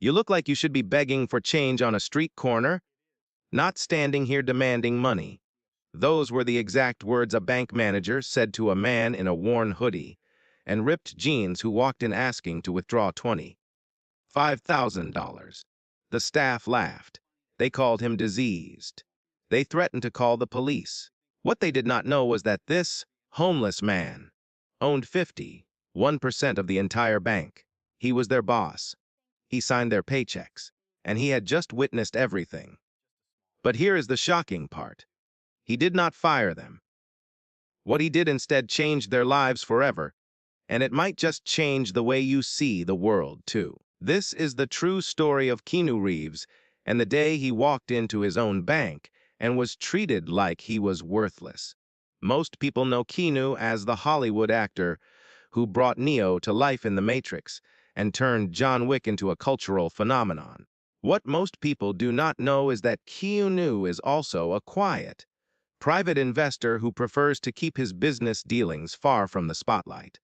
You look like you should be begging for change on a street corner, not standing here demanding money. Those were the exact words a bank manager said to a man in a worn hoodie and ripped jeans who walked in asking to withdraw $25,000. The staff laughed. They called him diseased. They threatened to call the police. What they did not know was that this homeless man owned 51% of the entire bank. He was their boss. He signed their paychecks, and he had just witnessed everything. But here is the shocking part. He did not fire them. What he did instead changed their lives forever, and it might just change the way you see the world, too. This is the true story of Keanu Reeves and the day he walked into his own bank and was treated like he was worthless. Most people know Keanu as the Hollywood actor who brought Neo to life in The Matrix and turned John Wick into a cultural phenomenon. What most people do not know is that Keanu is also a quiet, private investor who prefers to keep his business dealings far from the spotlight.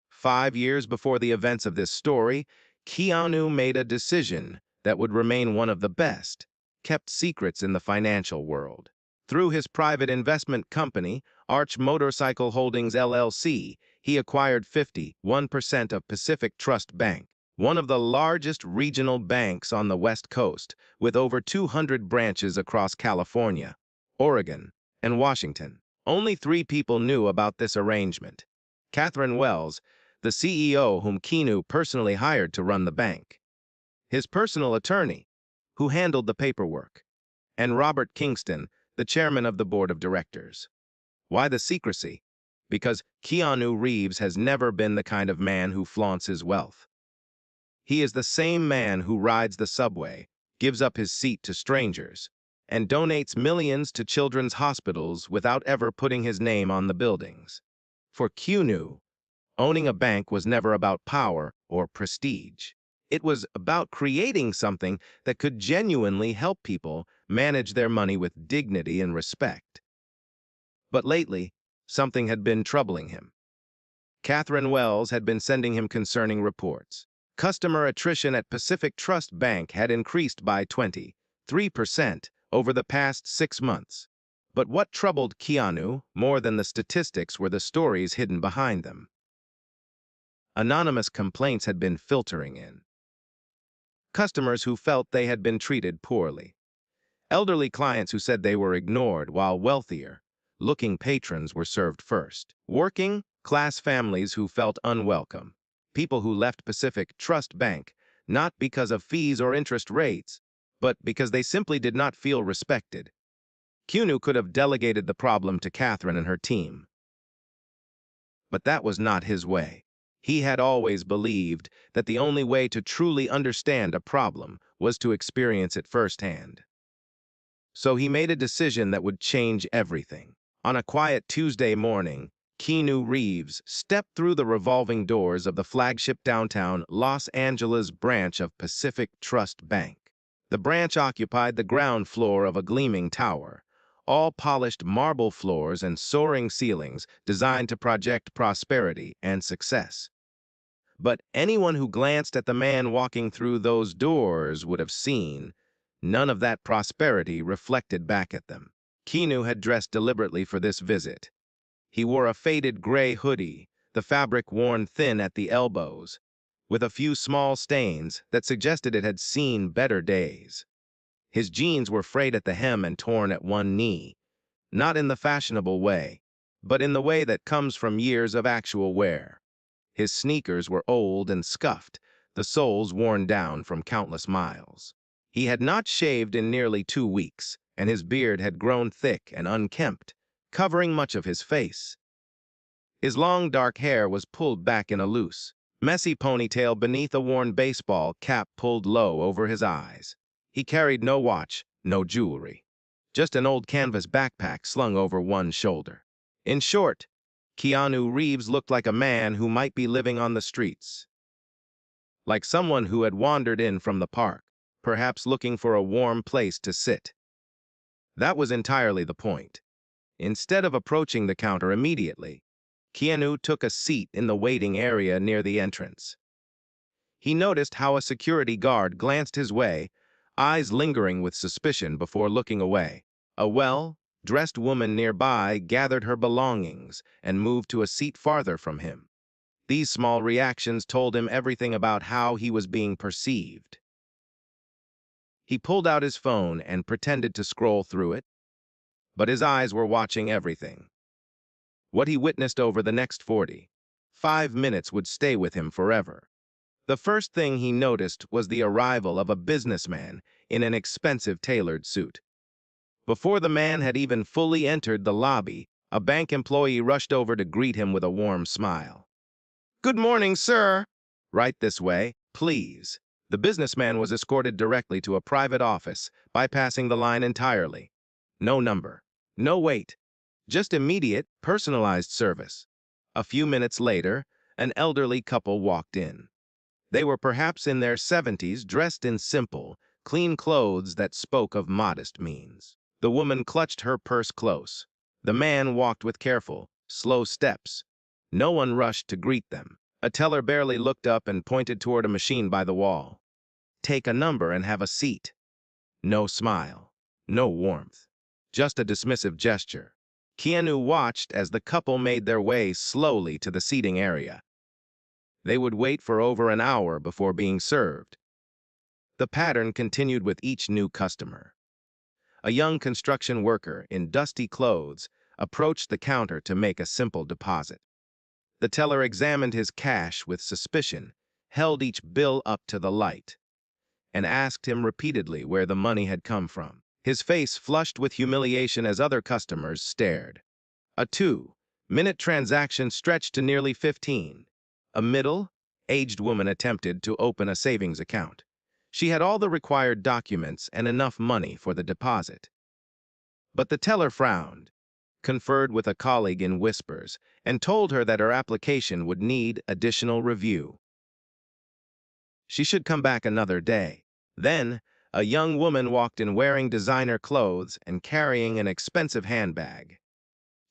5 years before the events of this story, Keanu made a decision that would remain one of the best kept secrets in the financial world. Through his private investment company, Arch Motorcycle Holdings LLC, he acquired 51% of Pacific Trust Bank, one of the largest regional banks on the West Coast, with over 200 branches across California, Oregon, and Washington. Only 3 people knew about this arrangement: Catherine Wells, the CEO whom Keanu personally hired to run the bank, his personal attorney, who handled the paperwork, and Robert Kingston, the chairman of the board of directors. Why the secrecy? Because Keanu Reeves has never been the kind of man who flaunts his wealth. He is the same man who rides the subway, gives up his seat to strangers, and donates millions to children's hospitals without ever putting his name on the buildings. For Keanu, owning a bank was never about power or prestige. It was about creating something that could genuinely help people manage their money with dignity and respect. But lately, something had been troubling him. Catherine Wells had been sending him concerning reports. Customer attrition at Pacific Trust Bank had increased by 23% over the past 6 months. But what troubled Keanu more than the statistics were the stories hidden behind them. Anonymous complaints had been filtering in. Customers who felt they had been treated poorly. Elderly clients who said they were ignored while wealthier, looking patrons were served first. Working class families who felt unwelcome. People who left Pacific Trust Bank not because of fees or interest rates, but because they simply did not feel respected. Keanu could have delegated the problem to Catherine and her team. But that was not his way. He had always believed that the only way to truly understand a problem was to experience it firsthand. So he made a decision that would change everything. On a quiet Tuesday morning, Keanu Reeves stepped through the revolving doors of the flagship downtown Los Angeles branch of Pacific Trust Bank. The branch occupied the ground floor of a gleaming tower, all polished marble floors and soaring ceilings designed to project prosperity and success. But anyone who glanced at the man walking through those doors would have seen none of that prosperity reflected back at them. Keanu had dressed deliberately for this visit. He wore a faded gray hoodie, the fabric worn thin at the elbows, with a few small stains that suggested it had seen better days. His jeans were frayed at the hem and torn at one knee, not in the fashionable way, but in the way that comes from years of actual wear. His sneakers were old and scuffed, the soles worn down from countless miles. He had not shaved in nearly 2 weeks, and his beard had grown thick and unkempt, covering much of his face. His long dark hair was pulled back in a loose, messy ponytail beneath a worn baseball cap pulled low over his eyes. He carried no watch, no jewelry, just an old canvas backpack slung over one shoulder. In short, Keanu Reeves looked like a man who might be living on the streets. Like someone who had wandered in from the park, perhaps looking for a warm place to sit. That was entirely the point. Instead of approaching the counter immediately, Keanu took a seat in the waiting area near the entrance. He noticed how a security guard glanced his way, eyes lingering with suspicion before looking away. A well-dressed woman nearby gathered her belongings and moved to a seat farther from him. These small reactions told him everything about how he was being perceived. He pulled out his phone and pretended to scroll through it, but his eyes were watching everything. What he witnessed over the next 45 minutes would stay with him forever. The first thing he noticed was the arrival of a businessman in an expensive tailored suit. Before the man had even fully entered the lobby, a bank employee rushed over to greet him with a warm smile. "Good morning, sir." "Right this way, please." The businessman was escorted directly to a private office, bypassing the line entirely. No number, no wait, just immediate, personalized service. A few minutes later, an elderly couple walked in. They were perhaps in their 70s, dressed in simple, clean clothes that spoke of modest means. The woman clutched her purse close. The man walked with careful, slow steps. No one rushed to greet them. A teller barely looked up and pointed toward a machine by the wall. "Take a number and have a seat." No smile, no warmth, just a dismissive gesture. Keanu watched as the couple made their way slowly to the seating area. They would wait for over an hour before being served. The pattern continued with each new customer. A young construction worker in dusty clothes approached the counter to make a simple deposit. The teller examined his cash with suspicion, held each bill up to the light, and asked him repeatedly where the money had come from. His face flushed with humiliation as other customers stared. A 2-minute transaction stretched to nearly 15. A middle-aged woman attempted to open a savings account. She had all the required documents and enough money for the deposit. But the teller frowned, conferred with a colleague in whispers, and told her that her application would need additional review. She should come back another day. Then, a young woman walked in wearing designer clothes and carrying an expensive handbag.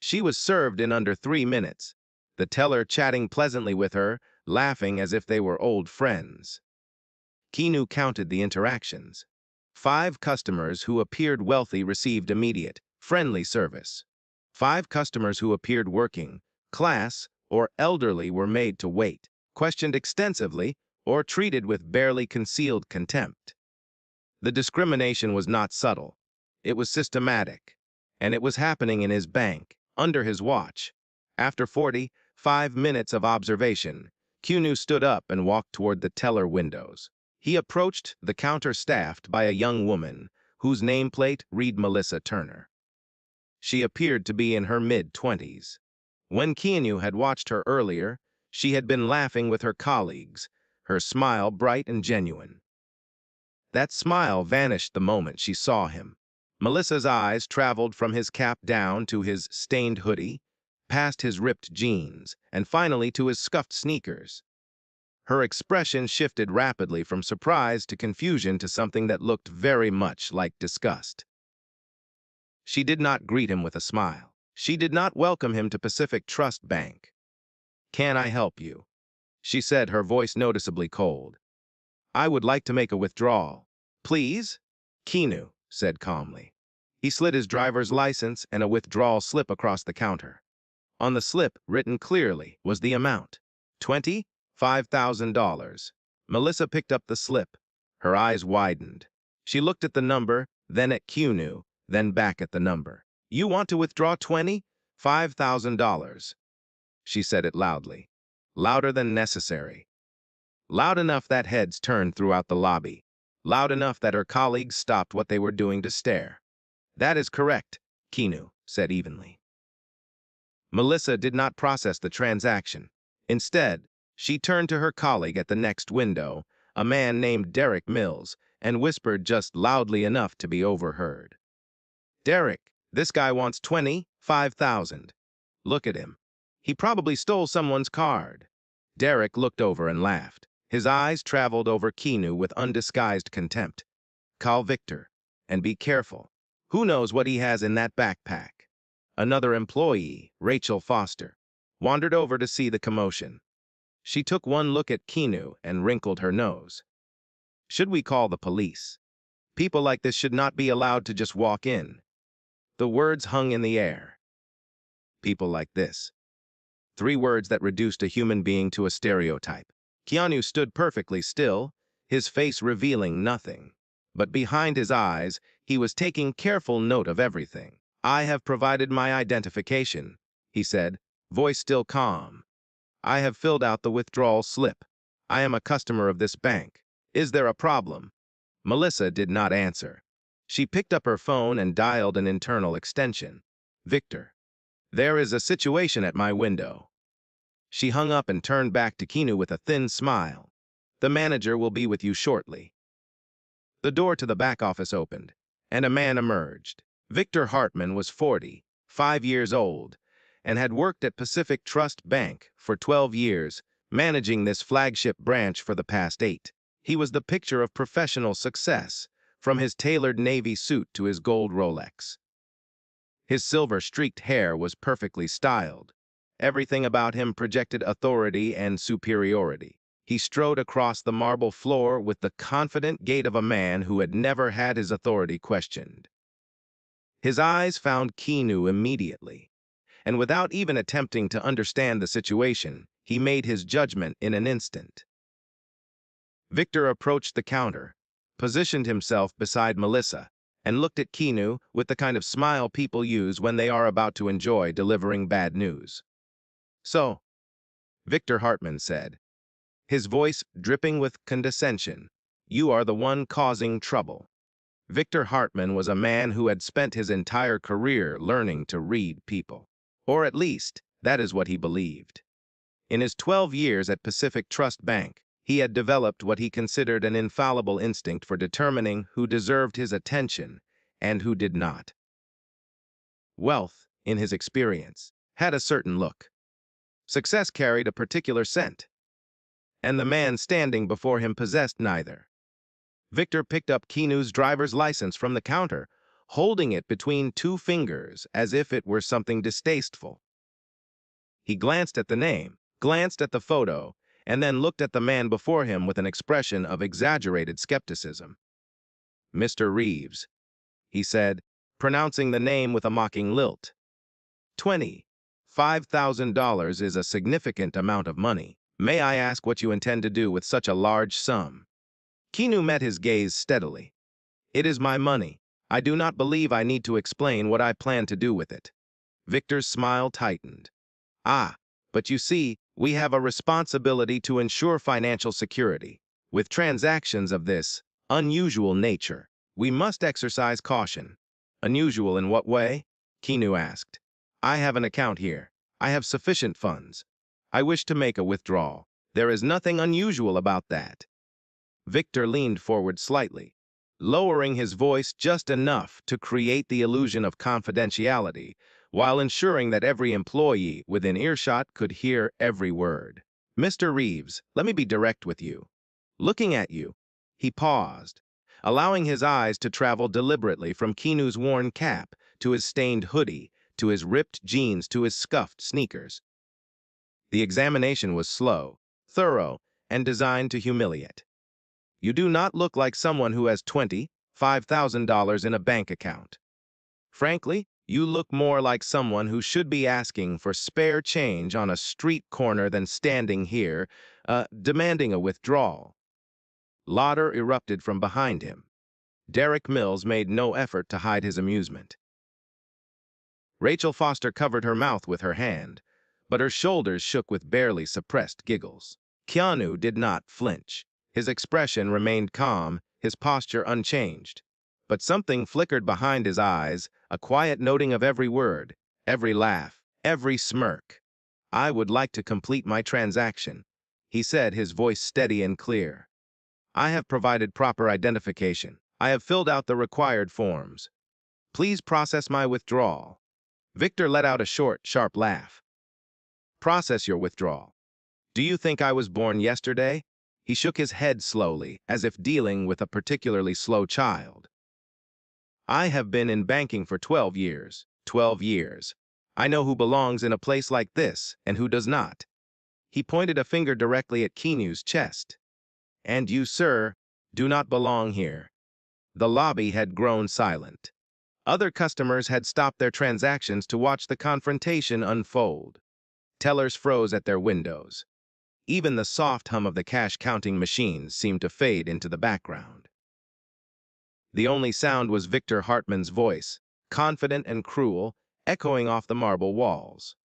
She was served in under 3 minutes, the teller chatting pleasantly with her, laughing as if they were old friends. Keanu counted the interactions. 5 customers who appeared wealthy received immediate, friendly service. 5 customers who appeared working, class, or elderly were made to wait, questioned extensively, or treated with barely concealed contempt. The discrimination was not subtle. It was systematic, and it was happening in his bank, under his watch. After 45 minutes of observation, Keanu stood up and walked toward the teller windows. He approached the counter staffed by a young woman whose nameplate read Melissa Turner. She appeared to be in her mid-20s. When Keanu had watched her earlier, she had been laughing with her colleagues, her smile bright and genuine. That smile vanished the moment she saw him. Melissa's eyes traveled from his cap down to his stained hoodie, past his ripped jeans, and finally to his scuffed sneakers. Her expression shifted rapidly from surprise to confusion to something that looked very much like disgust. She did not greet him with a smile. She did not welcome him to Pacific Trust Bank. "Can I help you?" she said, her voice noticeably cold. "I would like to make a withdrawal." "Please?" Keanu said calmly. He slid his driver's license and a withdrawal slip across the counter. On the slip, written clearly, was the amount: $25,000. Melissa picked up the slip. Her eyes widened. She looked at the number, then at Keanu, then back at the number. "You want to withdraw $25,000. She said it loudly. Louder than necessary. Loud enough that heads turned throughout the lobby. Loud enough that her colleagues stopped what they were doing to stare. "That is correct," Keanu said evenly. Melissa did not process the transaction. Instead, she turned to her colleague at the next window, a man named Derek Mills, and whispered just loudly enough to be overheard. "Derek, this guy wants 25,000. Look at him. He probably stole someone's card." Derek looked over and laughed. His eyes traveled over Keanu with undisguised contempt. "Call Victor, and be careful. Who knows what he has in that backpack?" Another employee, Rachel Foster, wandered over to see the commotion. She took one look at Keanu and wrinkled her nose. Should we call the police? People like this should not be allowed to just walk in. The words hung in the air. People like this. 3 words that reduced a human being to a stereotype. Keanu stood perfectly still, his face revealing nothing. But behind his eyes, he was taking careful note of everything. I have provided my identification, he said, voice still calm. I have filled out the withdrawal slip. I am a customer of this bank. Is there a problem? Melissa did not answer. She picked up her phone and dialed an internal extension. Victor. There is a situation at my window. She hung up and turned back to Keanu with a thin smile. The manager will be with you shortly. The door to the back office opened, and a man emerged. Victor Hartman was 40, 5 years old, and had worked at Pacific Trust Bank for 12 years, managing this flagship branch for the past 8. He was the picture of professional success, from his tailored navy suit to his gold Rolex. His silver-streaked hair was perfectly styled. Everything about him projected authority and superiority. He strode across the marble floor with the confident gait of a man who had never had his authority questioned. His eyes found Keanu immediately, and without even attempting to understand the situation, he made his judgment in an instant. Victor approached the counter, positioned himself beside Melissa, and looked at Keanu with the kind of smile people use when they are about to enjoy delivering bad news. So, Victor Hartman said, his voice dripping with condescension, you are the one causing trouble. Victor Hartman was a man who had spent his entire career learning to read people. Or at least, that is what he believed. In his 12 years at Pacific Trust Bank, he had developed what he considered an infallible instinct for determining who deserved his attention and who did not. Wealth, in his experience, had a certain look. Success carried a particular scent, and the man standing before him possessed neither. Victor picked up Keanu's driver's license from the counter, holding it between 2 fingers as if it were something distasteful. He glanced at the name, glanced at the photo, and then looked at the man before him with an expression of exaggerated skepticism. Mr. Reeves, he said, pronouncing the name with a mocking lilt. $25,000 is a significant amount of money. May I ask what you intend to do with such a large sum? Keanu met his gaze steadily. It is my money. I do not believe I need to explain what I plan to do with it. Victor's smile tightened. Ah, but you see, we have a responsibility to ensure financial security. With transactions of this unusual nature, we must exercise caution. Unusual in what way? Keanu asked. I have an account here. I have sufficient funds. I wish to make a withdrawal. There is nothing unusual about that. Victor leaned forward slightly, lowering his voice just enough to create the illusion of confidentiality, while ensuring that every employee within earshot could hear every word. Mr. Reeves, let me be direct with you. Looking at you, he paused, allowing his eyes to travel deliberately from Keanu's worn cap to his stained hoodie, to his ripped jeans to his scuffed sneakers. The examination was slow, thorough, and designed to humiliate. You do not look like someone who has $25,000 in a bank account. Frankly, you look more like someone who should be asking for spare change on a street corner than standing here, demanding a withdrawal. Laughter erupted from behind him. Derek Mills made no effort to hide his amusement. Rachel Foster covered her mouth with her hand, but her shoulders shook with barely suppressed giggles. Keanu did not flinch. His expression remained calm, his posture unchanged. But something flickered behind his eyes, a quiet noting of every word, every laugh, every smirk. I would like to complete my transaction, he said, his voice steady and clear. I have provided proper identification. I have filled out the required forms. Please process my withdrawal. Victor let out a short, sharp laugh. Process your withdrawal. Do you think I was born yesterday? He shook his head slowly, as if dealing with a particularly slow child. I have been in banking for 12 years. 12 years. I know who belongs in a place like this and who does not. He pointed a finger directly at Keanu's chest. "And you, sir, do not belong here." The lobby had grown silent. Other customers had stopped their transactions to watch the confrontation unfold. Tellers froze at their windows. Even the soft hum of the cash-counting machines seemed to fade into the background. The only sound was Victor Hartman's voice, confident and cruel, echoing off the marble walls.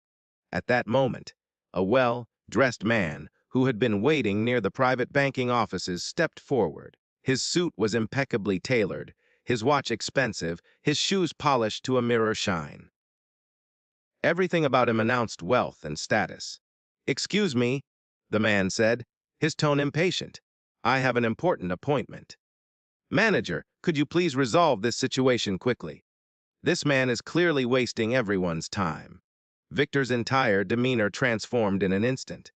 At that moment, a well-dressed man who had been waiting near the private banking offices stepped forward. His suit was impeccably tailored, his watch expensive, his shoes polished to a mirror shine. Everything about him announced wealth and status. "Excuse me," the man said, his tone impatient. "I have an important appointment." "Manager, could you please resolve this situation quickly? This man is clearly wasting everyone's time." Victor's entire demeanor transformed in an instant.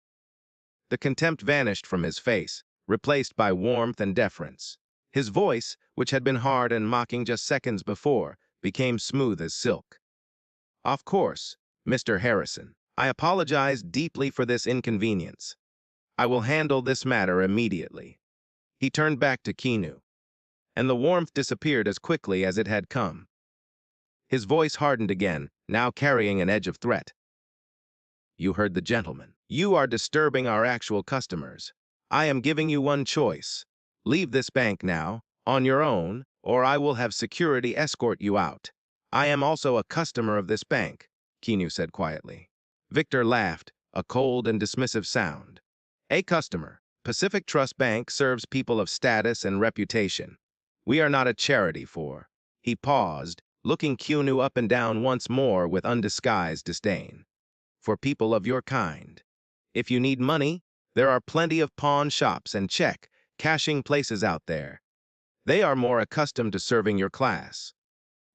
The contempt vanished from his face, replaced by warmth and deference. His voice, which had been hard and mocking just seconds before, became smooth as silk. "Of course, Mr. Harrison. I apologize deeply for this inconvenience. I will handle this matter immediately." He turned back to Keanu, and the warmth disappeared as quickly as it had come. His voice hardened again, now carrying an edge of threat. "You heard the gentleman. You are disturbing our actual customers. I am giving you one choice. Leave this bank now, on your own, or I will have security escort you out." "I am also a customer of this bank," Keanu said quietly. Victor laughed, a cold and dismissive sound. "A customer. Pacific Trust Bank serves people of status and reputation. We are not a charity for—" He paused, looking Keanu up and down once more with undisguised disdain. "For people of your kind. If you need money, there are plenty of pawn shops and cashing places out there. They are more accustomed to serving your class."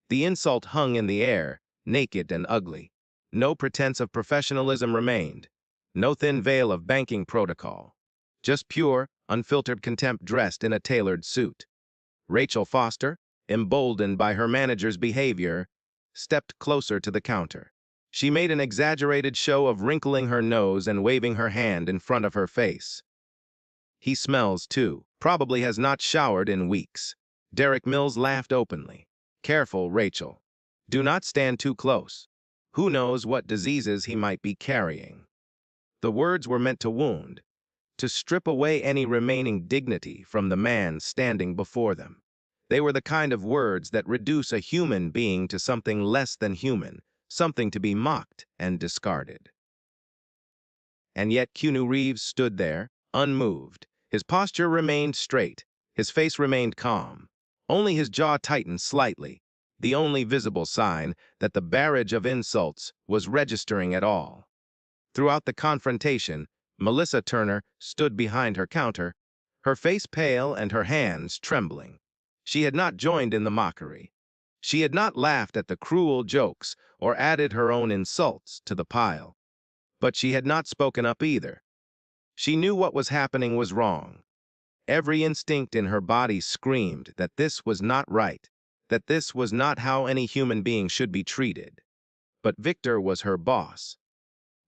The insult hung in the air, naked and ugly. No pretense of professionalism remained, no thin veil of banking protocol. Just pure, unfiltered contempt dressed in a tailored suit. Rachel Foster, emboldened by her manager's behavior, stepped closer to the counter. She made an exaggerated show of wrinkling her nose and waving her hand in front of her face. "He smells, too. Probably has not showered in weeks." Derek Mills laughed openly. "Careful, Rachel. Do not stand too close. Who knows what diseases he might be carrying." The words were meant to wound, to strip away any remaining dignity from the man standing before them. They were the kind of words that reduce a human being to something less than human, something to be mocked and discarded. And yet Keanu Reeves stood there, unmoved. His posture remained straight, his face remained calm. Only his jaw tightened slightly, the only visible sign that the barrage of insults was registering at all. Throughout the confrontation, Melissa Turner stood behind her counter, her face pale and her hands trembling. She had not joined in the mockery. She had not laughed at the cruel jokes or added her own insults to the pile. But she had not spoken up either. She knew what was happening was wrong. Every instinct in her body screamed that this was not right, that this was not how any human being should be treated. But Victor was her boss.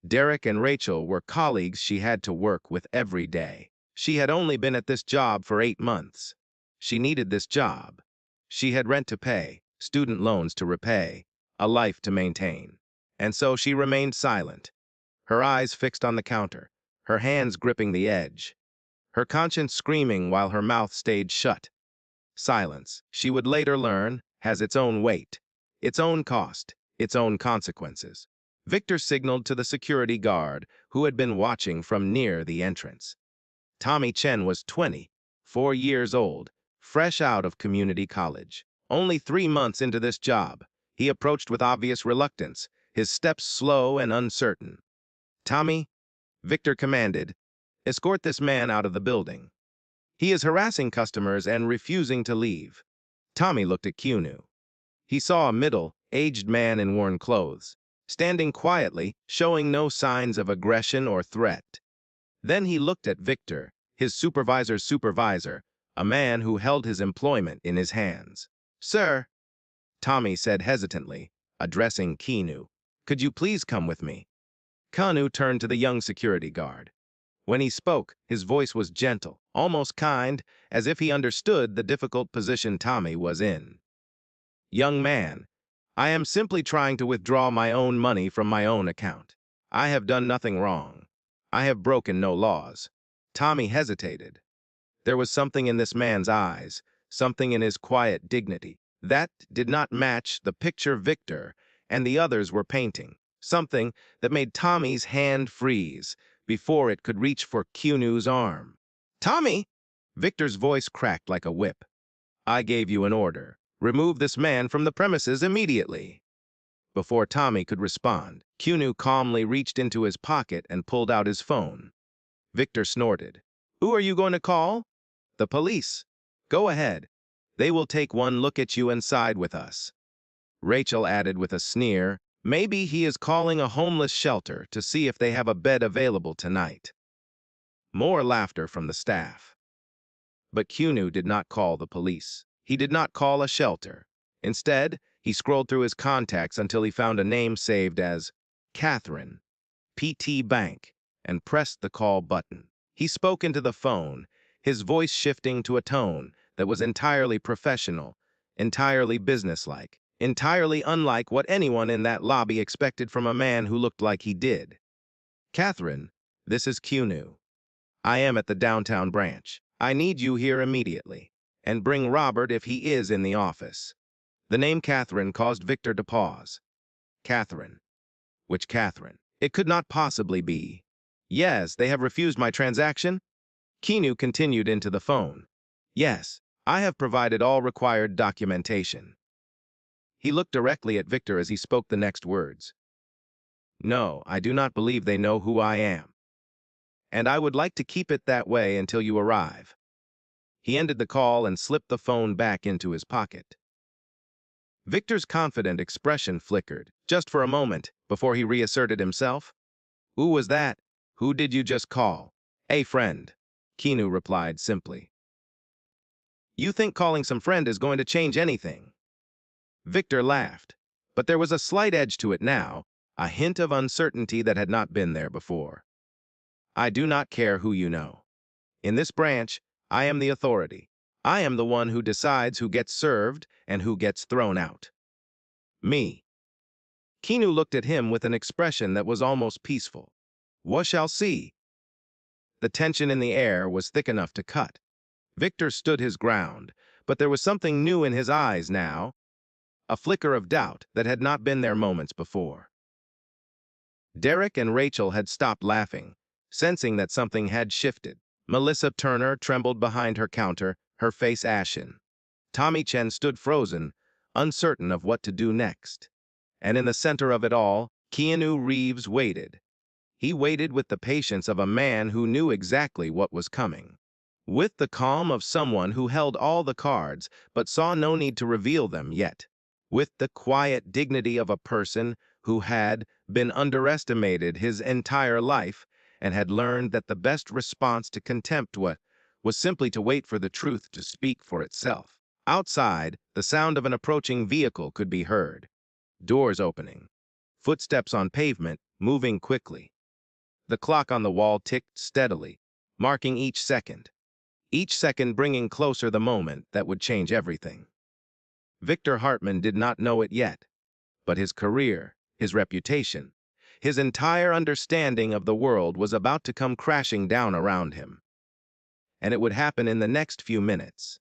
Derek and Rachel were colleagues she had to work with every day. She had only been at this job for 8 months. She needed this job. She had rent to pay, student loans to repay, a life to maintain. And so she remained silent, her eyes fixed on the counter, her hands gripping the edge, her conscience screaming while her mouth stayed shut. Silence, she would later learn, has its own weight, its own cost, its own consequences. Victor signaled to the security guard who had been watching from near the entrance. Tommy Chen was 24 years old, fresh out of community college. Only 3 months into this job, he approached with obvious reluctance, his steps slow and uncertain. "Tommy," Victor commanded, "escort this man out of the building. He is harassing customers and refusing to leave." Tommy looked at Keanu. He saw a middle-aged man in worn clothes, standing quietly, showing no signs of aggression or threat. Then he looked at Victor, his supervisor's supervisor, a man who held his employment in his hands. "Sir," Tommy said hesitantly, addressing Keanu, "could you please come with me?" Keanu turned to the young security guard. When he spoke, his voice was gentle, almost kind, as if he understood the difficult position Tommy was in. Young man, I am simply trying to withdraw my own money from my own account. I have done nothing wrong. I have broken no laws. Tommy hesitated. There was something in this man's eyes, something in his quiet dignity, that did not match the picture Victor and the others were painting, something that made Tommy's hand freeze before it could reach for Keanu's arm. Tommy! Victor's voice cracked like a whip. I gave you an order. Remove this man from the premises immediately. Before Tommy could respond, Keanu calmly reached into his pocket and pulled out his phone. Victor snorted. Who are you going to call? The police. Go ahead. They will take one look at you and side with us. Rachel added with a sneer, maybe he is calling a homeless shelter to see if they have a bed available tonight. More laughter from the staff. But Keanu did not call the police. He did not call a shelter. Instead, he scrolled through his contacts until he found a name saved as Catherine, PT Bank, and pressed the call button. He spoke into the phone, his voice shifting to a tone that was entirely professional, entirely businesslike, entirely unlike what anyone in that lobby expected from a man who looked like he did. Catherine, this is Keanu. I am at the downtown branch. I need you here immediately. And bring Robert if he is in the office. The name Catherine caused Victor to pause. Catherine. Which Catherine? It could not possibly be. Yes, they have refused my transaction? Keanu continued into the phone. Yes, I have provided all required documentation. He looked directly at Victor as he spoke the next words. No, I do not believe they know who I am. And I would like to keep it that way until you arrive. He ended the call and slipped the phone back into his pocket. Victor's confident expression flickered, just for a moment, before he reasserted himself. Who was that? Who did you just call? A friend, Keanu replied simply. You think calling some friend is going to change anything? Victor laughed, but there was a slight edge to it now, a hint of uncertainty that had not been there before. I do not care who you know. In this branch, I am the authority. I am the one who decides who gets served and who gets thrown out. Me. Keanu looked at him with an expression that was almost peaceful. We shall see. The tension in the air was thick enough to cut. Victor stood his ground, but there was something new in his eyes now, a flicker of doubt that had not been there moments before. Derek and Rachel had stopped laughing, sensing that something had shifted. Melissa Turner trembled behind her counter, her face ashen. Tommy Chen stood frozen, uncertain of what to do next. And in the center of it all, Keanu Reeves waited. He waited with the patience of a man who knew exactly what was coming. With the calm of someone who held all the cards but saw no need to reveal them yet. With the quiet dignity of a person who had been underestimated his entire life and had learned that the best response to contempt was simply to wait for the truth to speak for itself. Outside, the sound of an approaching vehicle could be heard. Doors opening. Footsteps on pavement, moving quickly. The clock on the wall ticked steadily, marking each second bringing closer the moment that would change everything. Victor Hartman did not know it yet, but his career, his reputation, his entire understanding of the world was about to come crashing down around him. And it would happen in the next few minutes.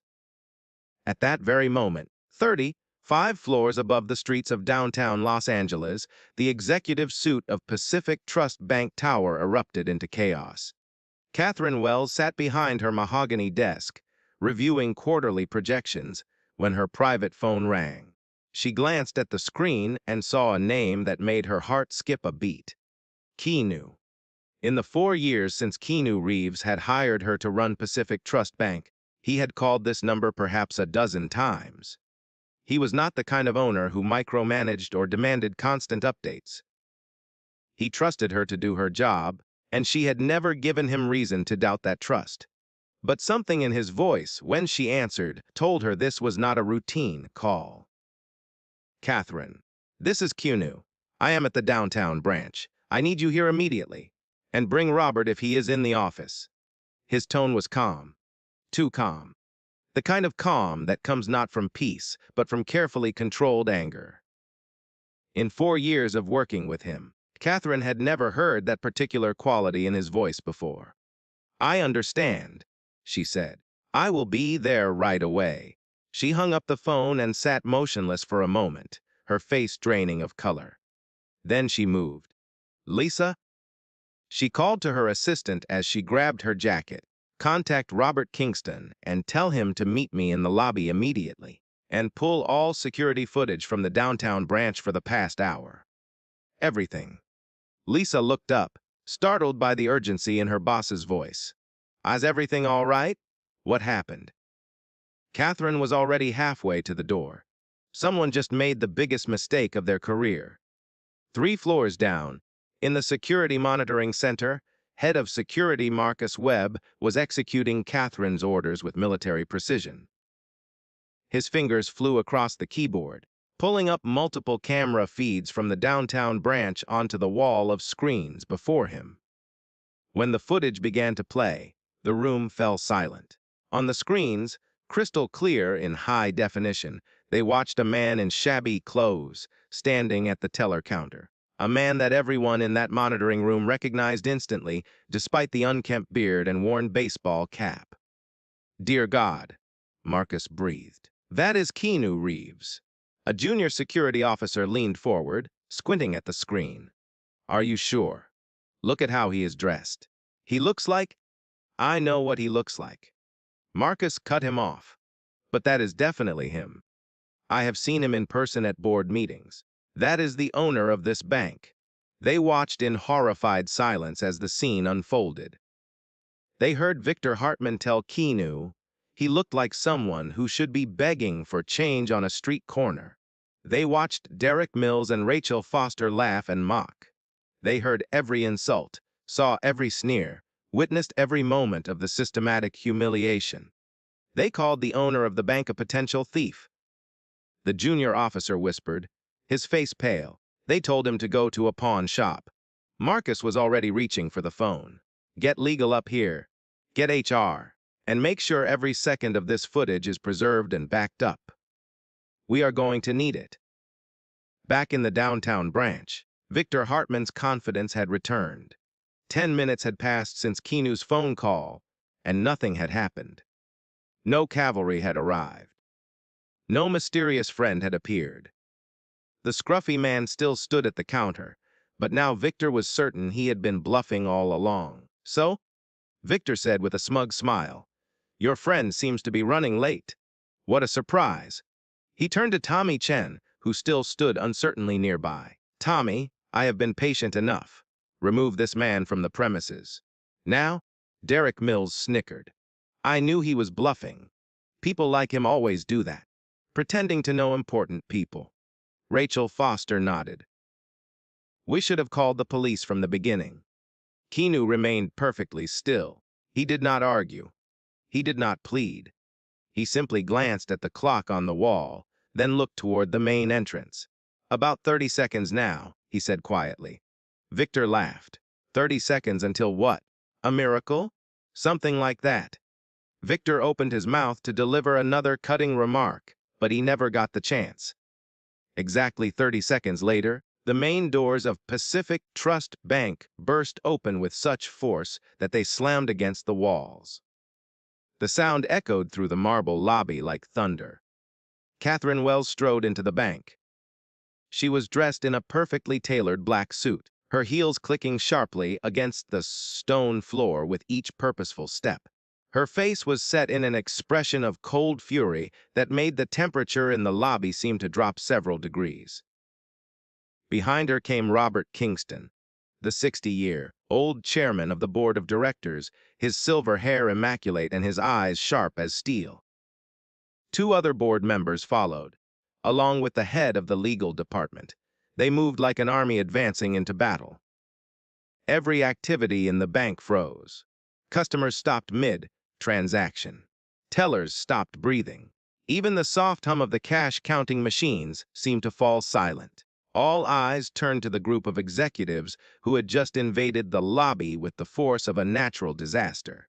At that very moment, 5 floors above the streets of downtown Los Angeles, the executive suite of Pacific Trust Bank Tower erupted into chaos. Catherine Wells sat behind her mahogany desk, reviewing quarterly projections, when her private phone rang. She glanced at the screen and saw a name that made her heart skip a beat. Keanu. In the 4 years since Keanu Reeves had hired her to run Pacific Trust Bank, he had called this number perhaps a dozen times. He was not the kind of owner who micromanaged or demanded constant updates. He trusted her to do her job, and she had never given him reason to doubt that trust. But something in his voice, when she answered, told her this was not a routine call. Catherine, this is Keanu. I am at the downtown branch. I need you here immediately. And bring Robert if he is in the office." His tone was calm, too calm. The kind of calm that comes not from peace, but from carefully controlled anger. In 4 years of working with him, Catherine had never heard that particular quality in his voice before. "I understand," she said. "I will be there right away." She hung up the phone and sat motionless for a moment, her face draining of color. Then she moved. "Lisa?" She called to her assistant as she grabbed her jacket. "Contact Robert Kingston and tell him to meet me in the lobby immediately, and pull all security footage from the downtown branch for the past hour. Everything." Lisa looked up, startled by the urgency in her boss's voice. "Is everything all right? What happened?" Catherine was already halfway to the door. Someone just made the biggest mistake of their career. 3 floors down, in the security monitoring center, head of security Marcus Webb was executing Catherine's orders with military precision. His fingers flew across the keyboard, pulling up multiple camera feeds from the downtown branch onto the wall of screens before him. When the footage began to play, the room fell silent. On the screens, crystal clear in high definition, they watched a man in shabby clothes standing at the teller counter. A man that everyone in that monitoring room recognized instantly, despite the unkempt beard and worn baseball cap. "Dear God," Marcus breathed. "That is Keanu Reeves." A junior security officer leaned forward, squinting at the screen. "Are you sure? Look at how he is dressed. He looks like—" "I know what he looks like." Marcus cut him off. "But that is definitely him. I have seen him in person at board meetings. That is the owner of this bank." They watched in horrified silence as the scene unfolded. They heard Victor Hartman tell Keanu he looked like someone who should be begging for change on a street corner. They watched Derek Mills and Rachel Foster laugh and mock. They heard every insult, saw every sneer, witnessed every moment of the systematic humiliation. They called the owner of the bank a potential thief. The junior officer whispered, his face pale. They told him to go to a pawn shop. Marcus was already reaching for the phone. "Get legal up here. Get HR. And make sure every second of this footage is preserved and backed up. We are going to need it." Back in the downtown branch, Victor Hartman's confidence had returned. 10 minutes had passed since Keanu's phone call, and nothing had happened. No cavalry had arrived. No mysterious friend had appeared. The scruffy man still stood at the counter, but now Victor was certain he had been bluffing all along. "So?" Victor said with a smug smile. "Your friend seems to be running late. What a surprise." He turned to Tommy Chen, who still stood uncertainly nearby. "Tommy, I have been patient enough. Remove this man from the premises." "Now?" Derek Mills snickered. "I knew he was bluffing. People like him always do that, pretending to know important people." Rachel Foster nodded. "We should have called the police from the beginning." Keanu remained perfectly still. He did not argue. He did not plead. He simply glanced at the clock on the wall, then looked toward the main entrance. "About 30 seconds now," he said quietly. Victor laughed. 30 seconds until what? A miracle? Something like that. Victor opened his mouth to deliver another cutting remark, but he never got the chance. Exactly 30 seconds later, the main doors of Pacific Trust Bank burst open with such force that they slammed against the walls. The sound echoed through the marble lobby like thunder. Catherine Wells strode into the bank. She was dressed in a perfectly tailored black suit, her heels clicking sharply against the stone floor with each purposeful step. Her face was set in an expression of cold fury that made the temperature in the lobby seem to drop several degrees. Behind her came Robert Kingston, the 60-year-old chairman of the board of directors, his silver hair immaculate and his eyes sharp as steel. 2 other board members followed, along with the head of the legal department. They moved like an army advancing into battle. Every activity in the bank froze. Customers stopped mid-transaction. Tellers stopped breathing. Even the soft hum of the cash-counting machines seemed to fall silent. All eyes turned to the group of executives who had just invaded the lobby with the force of a natural disaster.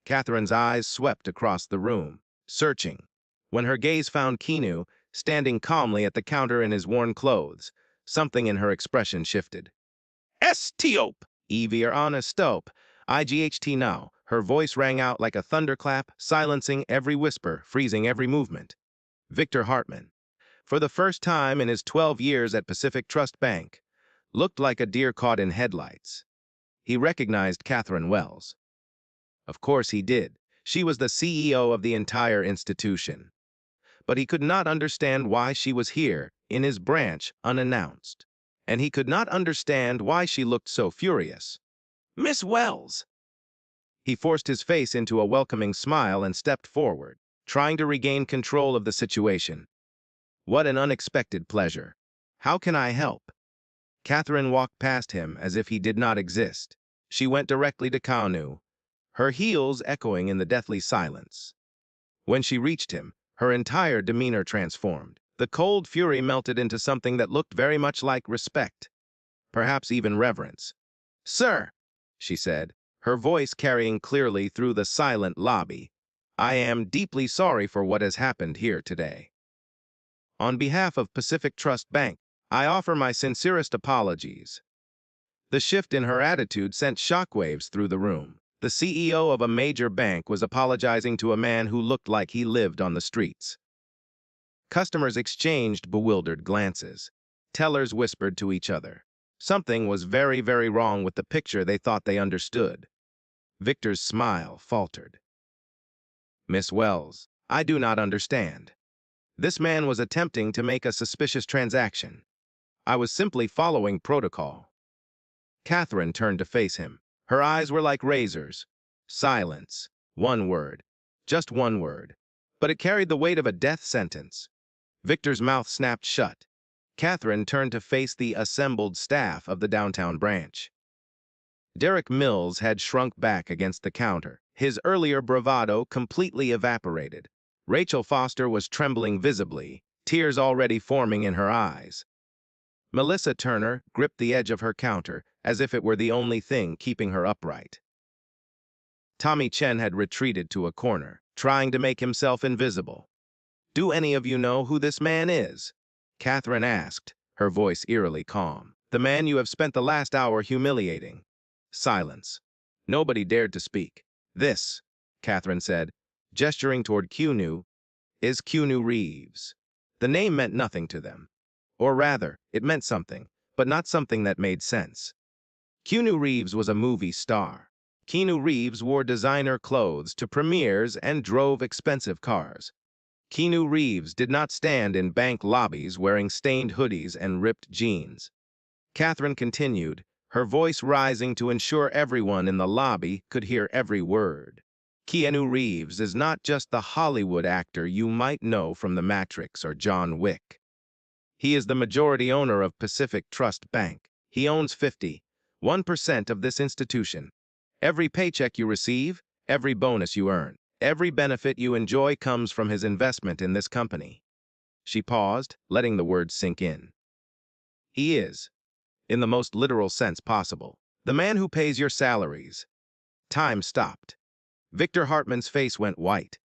Catherine's eyes swept across the room, searching. When her gaze found Keanu, standing calmly at the counter in his worn clothes, something in her expression shifted. Estiope! Evir Stope. IGHT now. Her voice rang out like a thunderclap, silencing every whisper, freezing every movement. Victor Hartman, for the first time in his 12 years at Pacific Trust Bank, looked like a deer caught in headlights. He recognized Catherine Wells. Of course he did. She was the CEO of the entire institution. But he could not understand why she was here, in his branch, unannounced. And he could not understand why she looked so furious. Miss Wells! He forced his face into a welcoming smile and stepped forward, trying to regain control of the situation. What an unexpected pleasure. How can I help? Catherine walked past him as if he did not exist. She went directly to Keanu, her heels echoing in the deathly silence. When she reached him, her entire demeanor transformed. The cold fury melted into something that looked very much like respect, perhaps even reverence. Sir, she said, her voice carrying clearly through the silent lobby, I am deeply sorry for what has happened here today. On behalf of Pacific Trust Bank, I offer my sincerest apologies. The shift in her attitude sent shockwaves through the room. The CEO of a major bank was apologizing to a man who looked like he lived on the streets. Customers exchanged bewildered glances. Tellers whispered to each other. Something was very, very wrong with the picture they thought they understood. Victor's smile faltered. Miss Wells, I do not understand. This man was attempting to make a suspicious transaction. I was simply following protocol. Catherine turned to face him. Her eyes were like razors. Silence. One word. Just one word. But it carried the weight of a death sentence. Victor's mouth snapped shut. Catherine turned to face the assembled staff of the downtown branch. Derek Mills had shrunk back against the counter, his earlier bravado completely evaporated. Rachel Foster was trembling visibly, tears already forming in her eyes. Melissa Turner gripped the edge of her counter as if it were the only thing keeping her upright. Tommy Chen had retreated to a corner, trying to make himself invisible. Do any of you know who this man is? Catherine asked, her voice eerily calm. The man you have spent the last hour humiliating. Silence. Nobody dared to speak. This, Catherine said, gesturing toward Keanu, is Keanu Reeves. The name meant nothing to them. Or rather, it meant something, but not something that made sense. Keanu Reeves was a movie star. Keanu Reeves wore designer clothes to premieres and drove expensive cars. Keanu Reeves did not stand in bank lobbies wearing stained hoodies and ripped jeans. Catherine continued, her voice rising to ensure everyone in the lobby could hear every word. Keanu Reeves is not just the Hollywood actor you might know from The Matrix or John Wick. He is the majority owner of Pacific Trust Bank. He owns 51% of this institution. Every paycheck you receive, every bonus you earn, every benefit you enjoy comes from his investment in this company. She paused, letting the words sink in. He is, in the most literal sense possible, the man who pays your salaries. Time stopped. Victor Hartman's face went white.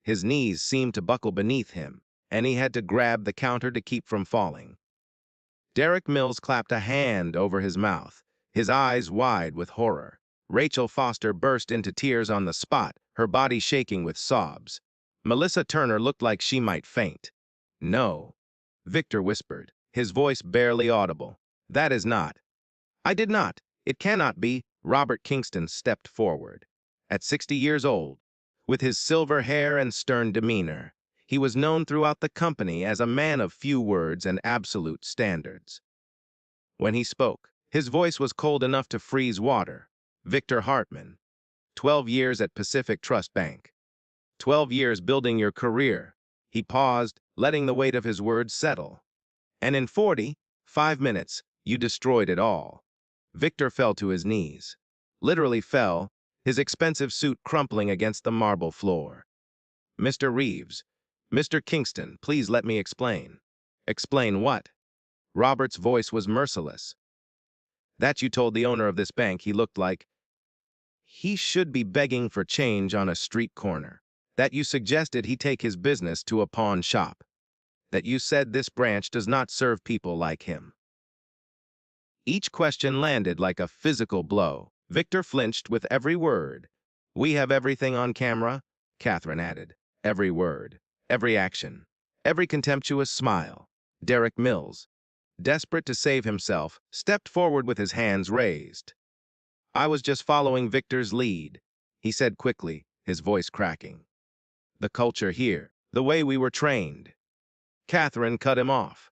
His knees seemed to buckle beneath him, and he had to grab the counter to keep from falling. Derek Mills clapped a hand over his mouth, his eyes wide with horror. Rachel Foster burst into tears on the spot, her body shaking with sobs. Melissa Turner looked like she might faint. No, Victor whispered, his voice barely audible. That is not. I did not. It cannot be. Robert Kingston stepped forward. At 60 years old, with his silver hair and stern demeanor, he was known throughout the company as a man of few words and absolute standards. When he spoke, his voice was cold enough to freeze water. Victor Hartman, 12 years at Pacific Trust Bank. 12 years building your career. He paused, letting the weight of his words settle. And in 45 minutes, you destroyed it all. Victor fell to his knees. Literally fell, his expensive suit crumpling against the marble floor. Mr. Reeves, Mr. Kingston, please let me explain. Explain what? Robert's voice was merciless. That you told the owner of this bank he looked like he should be begging for change on a street corner. That you suggested he take his business to a pawn shop. That you said this branch does not serve people like him. Each question landed like a physical blow. Victor flinched with every word. We have everything on camera, Catherine added. Every word, every action, every contemptuous smile. Derek Mills, desperate to save himself, stepped forward with his hands raised. I was just following Victor's lead, he said quickly, his voice cracking. The culture here, the way we were trained. Catherine cut him off.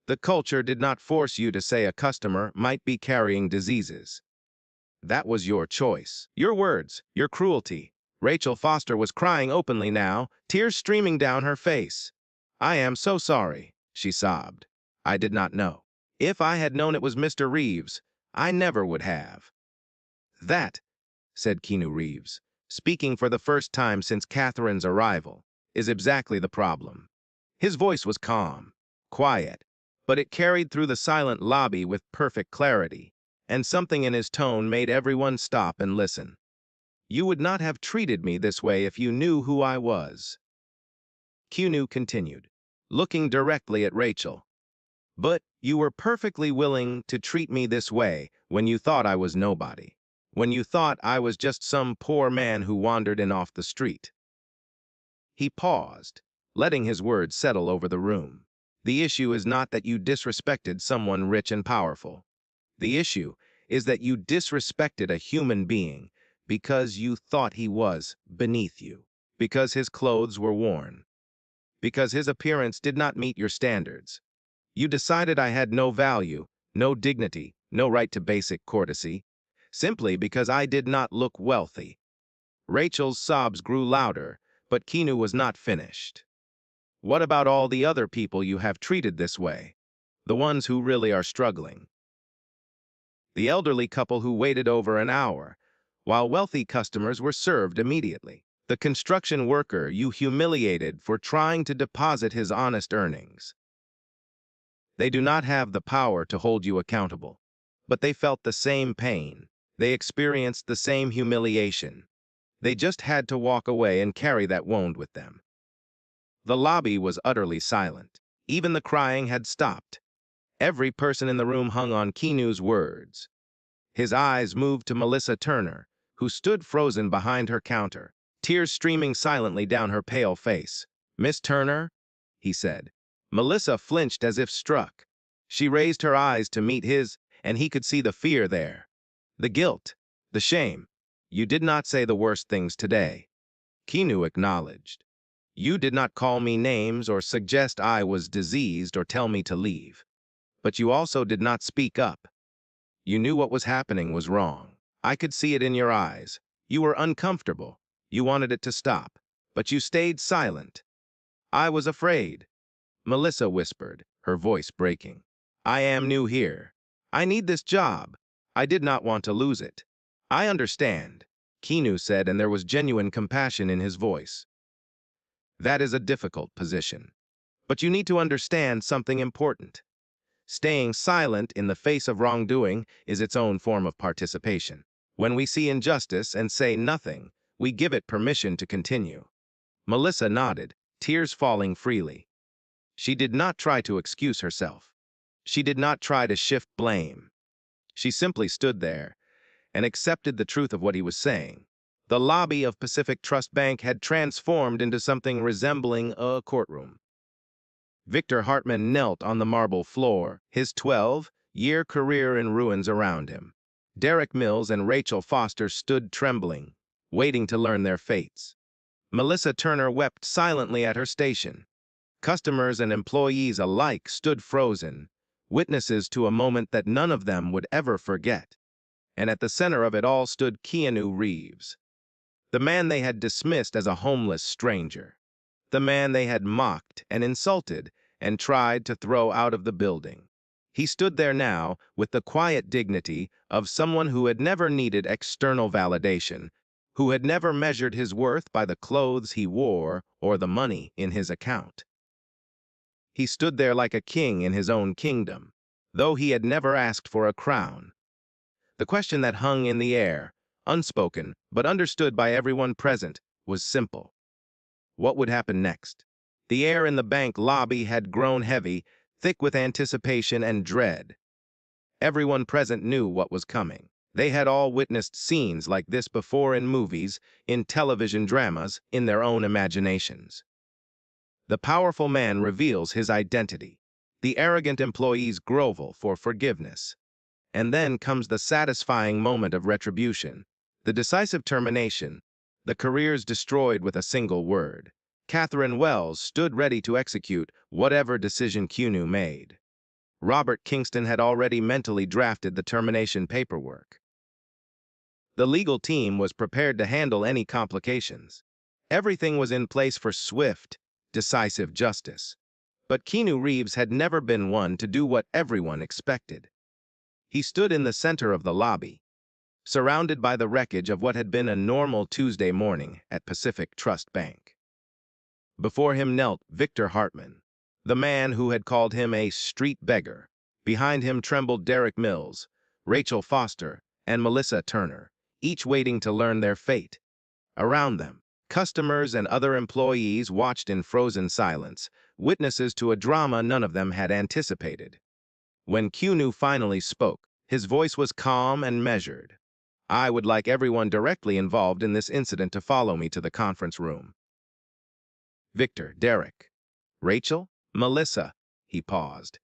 The culture did not force you to say a customer might be carrying diseases. That was your choice. Your words, your cruelty. Rachel Foster was crying openly now, tears streaming down her face. I am so sorry, she sobbed. I did not know. If I had known it was Mr. Reeves, I never would have. That, said Keanu Reeves, speaking for the first time since Catherine's arrival, is exactly the problem. His voice was calm, quiet, but it carried through the silent lobby with perfect clarity, and something in his tone made everyone stop and listen. You would not have treated me this way if you knew who I was. Keanu continued, looking directly at Rachel. But you were perfectly willing to treat me this way when you thought I was nobody, when you thought I was just some poor man who wandered in off the street. He paused, letting his words settle over the room. The issue is not that you disrespected someone rich and powerful. The issue is that you disrespected a human being because you thought he was beneath you, because his clothes were worn, because his appearance did not meet your standards. You decided I had no value, no dignity, no right to basic courtesy, simply because I did not look wealthy. Rachel's sobs grew louder, but Keanu was not finished. What about all the other people you have treated this way? The ones who really are struggling. The elderly couple who waited over an hour, while wealthy customers were served immediately. The construction worker you humiliated for trying to deposit his honest earnings. They do not have the power to hold you accountable, but they felt the same pain. They experienced the same humiliation. They just had to walk away and carry that wound with them. The lobby was utterly silent. Even the crying had stopped. Every person in the room hung on Keanu's words. His eyes moved to Melissa Turner, who stood frozen behind her counter, tears streaming silently down her pale face. Miss Turner, he said. Melissa flinched as if struck. She raised her eyes to meet his, and he could see the fear there. The guilt, the shame. You did not say the worst things today. Keanu acknowledged. You did not call me names or suggest I was diseased or tell me to leave. But you also did not speak up. You knew what was happening was wrong. I could see it in your eyes. You were uncomfortable. You wanted it to stop. But you stayed silent. I was afraid. Melissa whispered, her voice breaking. I am new here. I need this job. I did not want to lose it. I understand, Keanu said, and there was genuine compassion in his voice. That is a difficult position. But you need to understand something important. Staying silent in the face of wrongdoing is its own form of participation. When we see injustice and say nothing, we give it permission to continue. Melissa nodded, tears falling freely. She did not try to excuse herself. She did not try to shift blame. She simply stood there and accepted the truth of what he was saying. The lobby of Pacific Trust Bank had transformed into something resembling a courtroom. Victor Hartman knelt on the marble floor, his 12-year career in ruins around him. Derek Mills and Rachel Foster stood trembling, waiting to learn their fates. Melissa Turner wept silently at her station. Customers and employees alike stood frozen, witnesses to a moment that none of them would ever forget. And at the center of it all stood Keanu Reeves, the man they had dismissed as a homeless stranger, the man they had mocked and insulted and tried to throw out of the building. He stood there now with the quiet dignity of someone who had never needed external validation, who had never measured his worth by the clothes he wore or the money in his account. He stood there like a king in his own kingdom. though he had never asked for a crown. The question that hung in the air, unspoken but understood by everyone present, was simple. What would happen next? The air in the bank lobby had grown heavy, thick with anticipation and dread. Everyone present knew what was coming. They had all witnessed scenes like this before in movies, in television dramas, in their own imaginations. The powerful man reveals his identity. The arrogant employees grovel for forgiveness. And then comes the satisfying moment of retribution, the decisive termination, the careers destroyed with a single word. Catherine Wells stood ready to execute whatever decision Keanu made. Robert Kingston had already mentally drafted the termination paperwork. The legal team was prepared to handle any complications. Everything was in place for swift, decisive justice. But Keanu Reeves had never been one to do what everyone expected. He stood in the center of the lobby, surrounded by the wreckage of what had been a normal Tuesday morning at Pacific Trust Bank. Before him knelt Victor Hartman, the man who had called him a street beggar. Behind him trembled Derek Mills, Rachel Foster, and Melissa Turner, each waiting to learn their fate. Around them, customers and other employees watched in frozen silence, witnesses to a drama none of them had anticipated. When Keanu finally spoke, his voice was calm and measured. "I would like everyone directly involved in this incident to follow me to the conference room." Victor, Derek, Rachel, Melissa, he paused.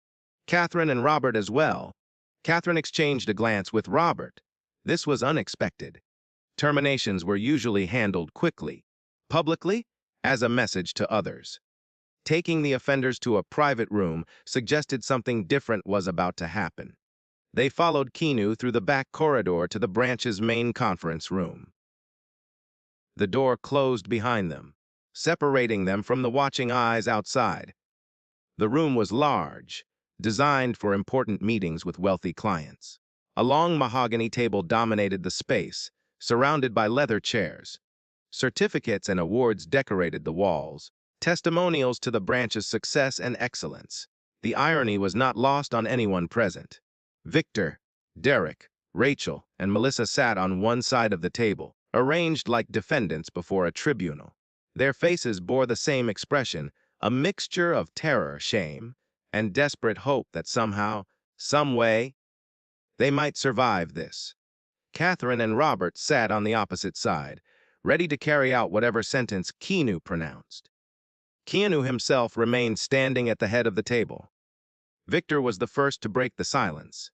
Catherine and Robert as well. Catherine exchanged a glance with Robert. This was unexpected. Terminations were usually handled quickly, publicly, as a message to others. Taking the offenders to a private room suggested something different was about to happen. They followed Keanu through the back corridor to the branch's main conference room. The door closed behind them, separating them from the watching eyes outside. The room was large, designed for important meetings with wealthy clients. A long mahogany table dominated the space, surrounded by leather chairs. Certificates and awards decorated the walls, testimonials to the branch's success and excellence. The irony was not lost on anyone present. Victor, Derek, Rachel, and Melissa sat on one side of the table, arranged like defendants before a tribunal. Their faces bore the same expression, a mixture of terror, shame, and desperate hope that somehow, some way, they might survive this. Catherine and Robert sat on the opposite side, ready to carry out whatever sentence Keanu pronounced. Keanu himself remained standing at the head of the table. Victor was the first to break the silence.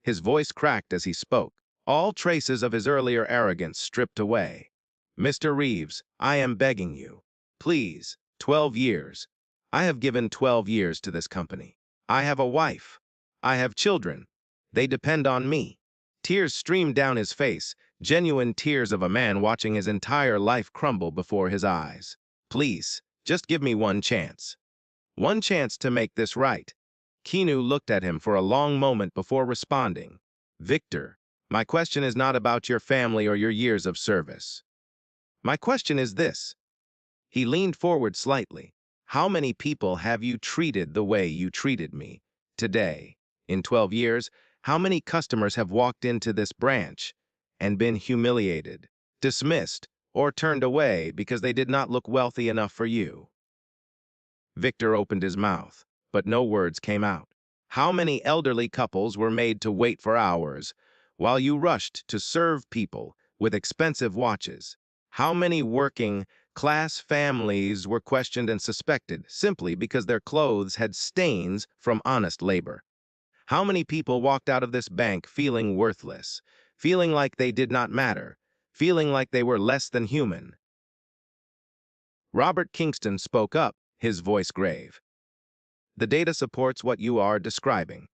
His voice cracked as he spoke, all traces of his earlier arrogance stripped away. "Mr. Reeves, I am begging you. Please, 12 years. I have given 12 years to this company. I have a wife. I have children. They depend on me." Tears streamed down his face, genuine tears of a man watching his entire life crumble before his eyes. "Please, just give me one chance. One chance to make this right." Keanu looked at him for a long moment before responding. "Victor, my question is not about your family or your years of service. My question is this." He leaned forward slightly. "How many people have you treated the way you treated me today? In 12 years, how many customers have walked into this branch and been humiliated, dismissed, or turned away because they did not look wealthy enough for you?" Victor opened his mouth, but no words came out. "How many elderly couples were made to wait for hours while you rushed to serve people with expensive watches? How many working-class families were questioned and suspected simply because their clothes had stains from honest labor? How many people walked out of this bank feeling worthless, feeling like they did not matter, feeling like they were less than human?" Robert Kingston spoke up, his voice grave. "The data supports what you are describing.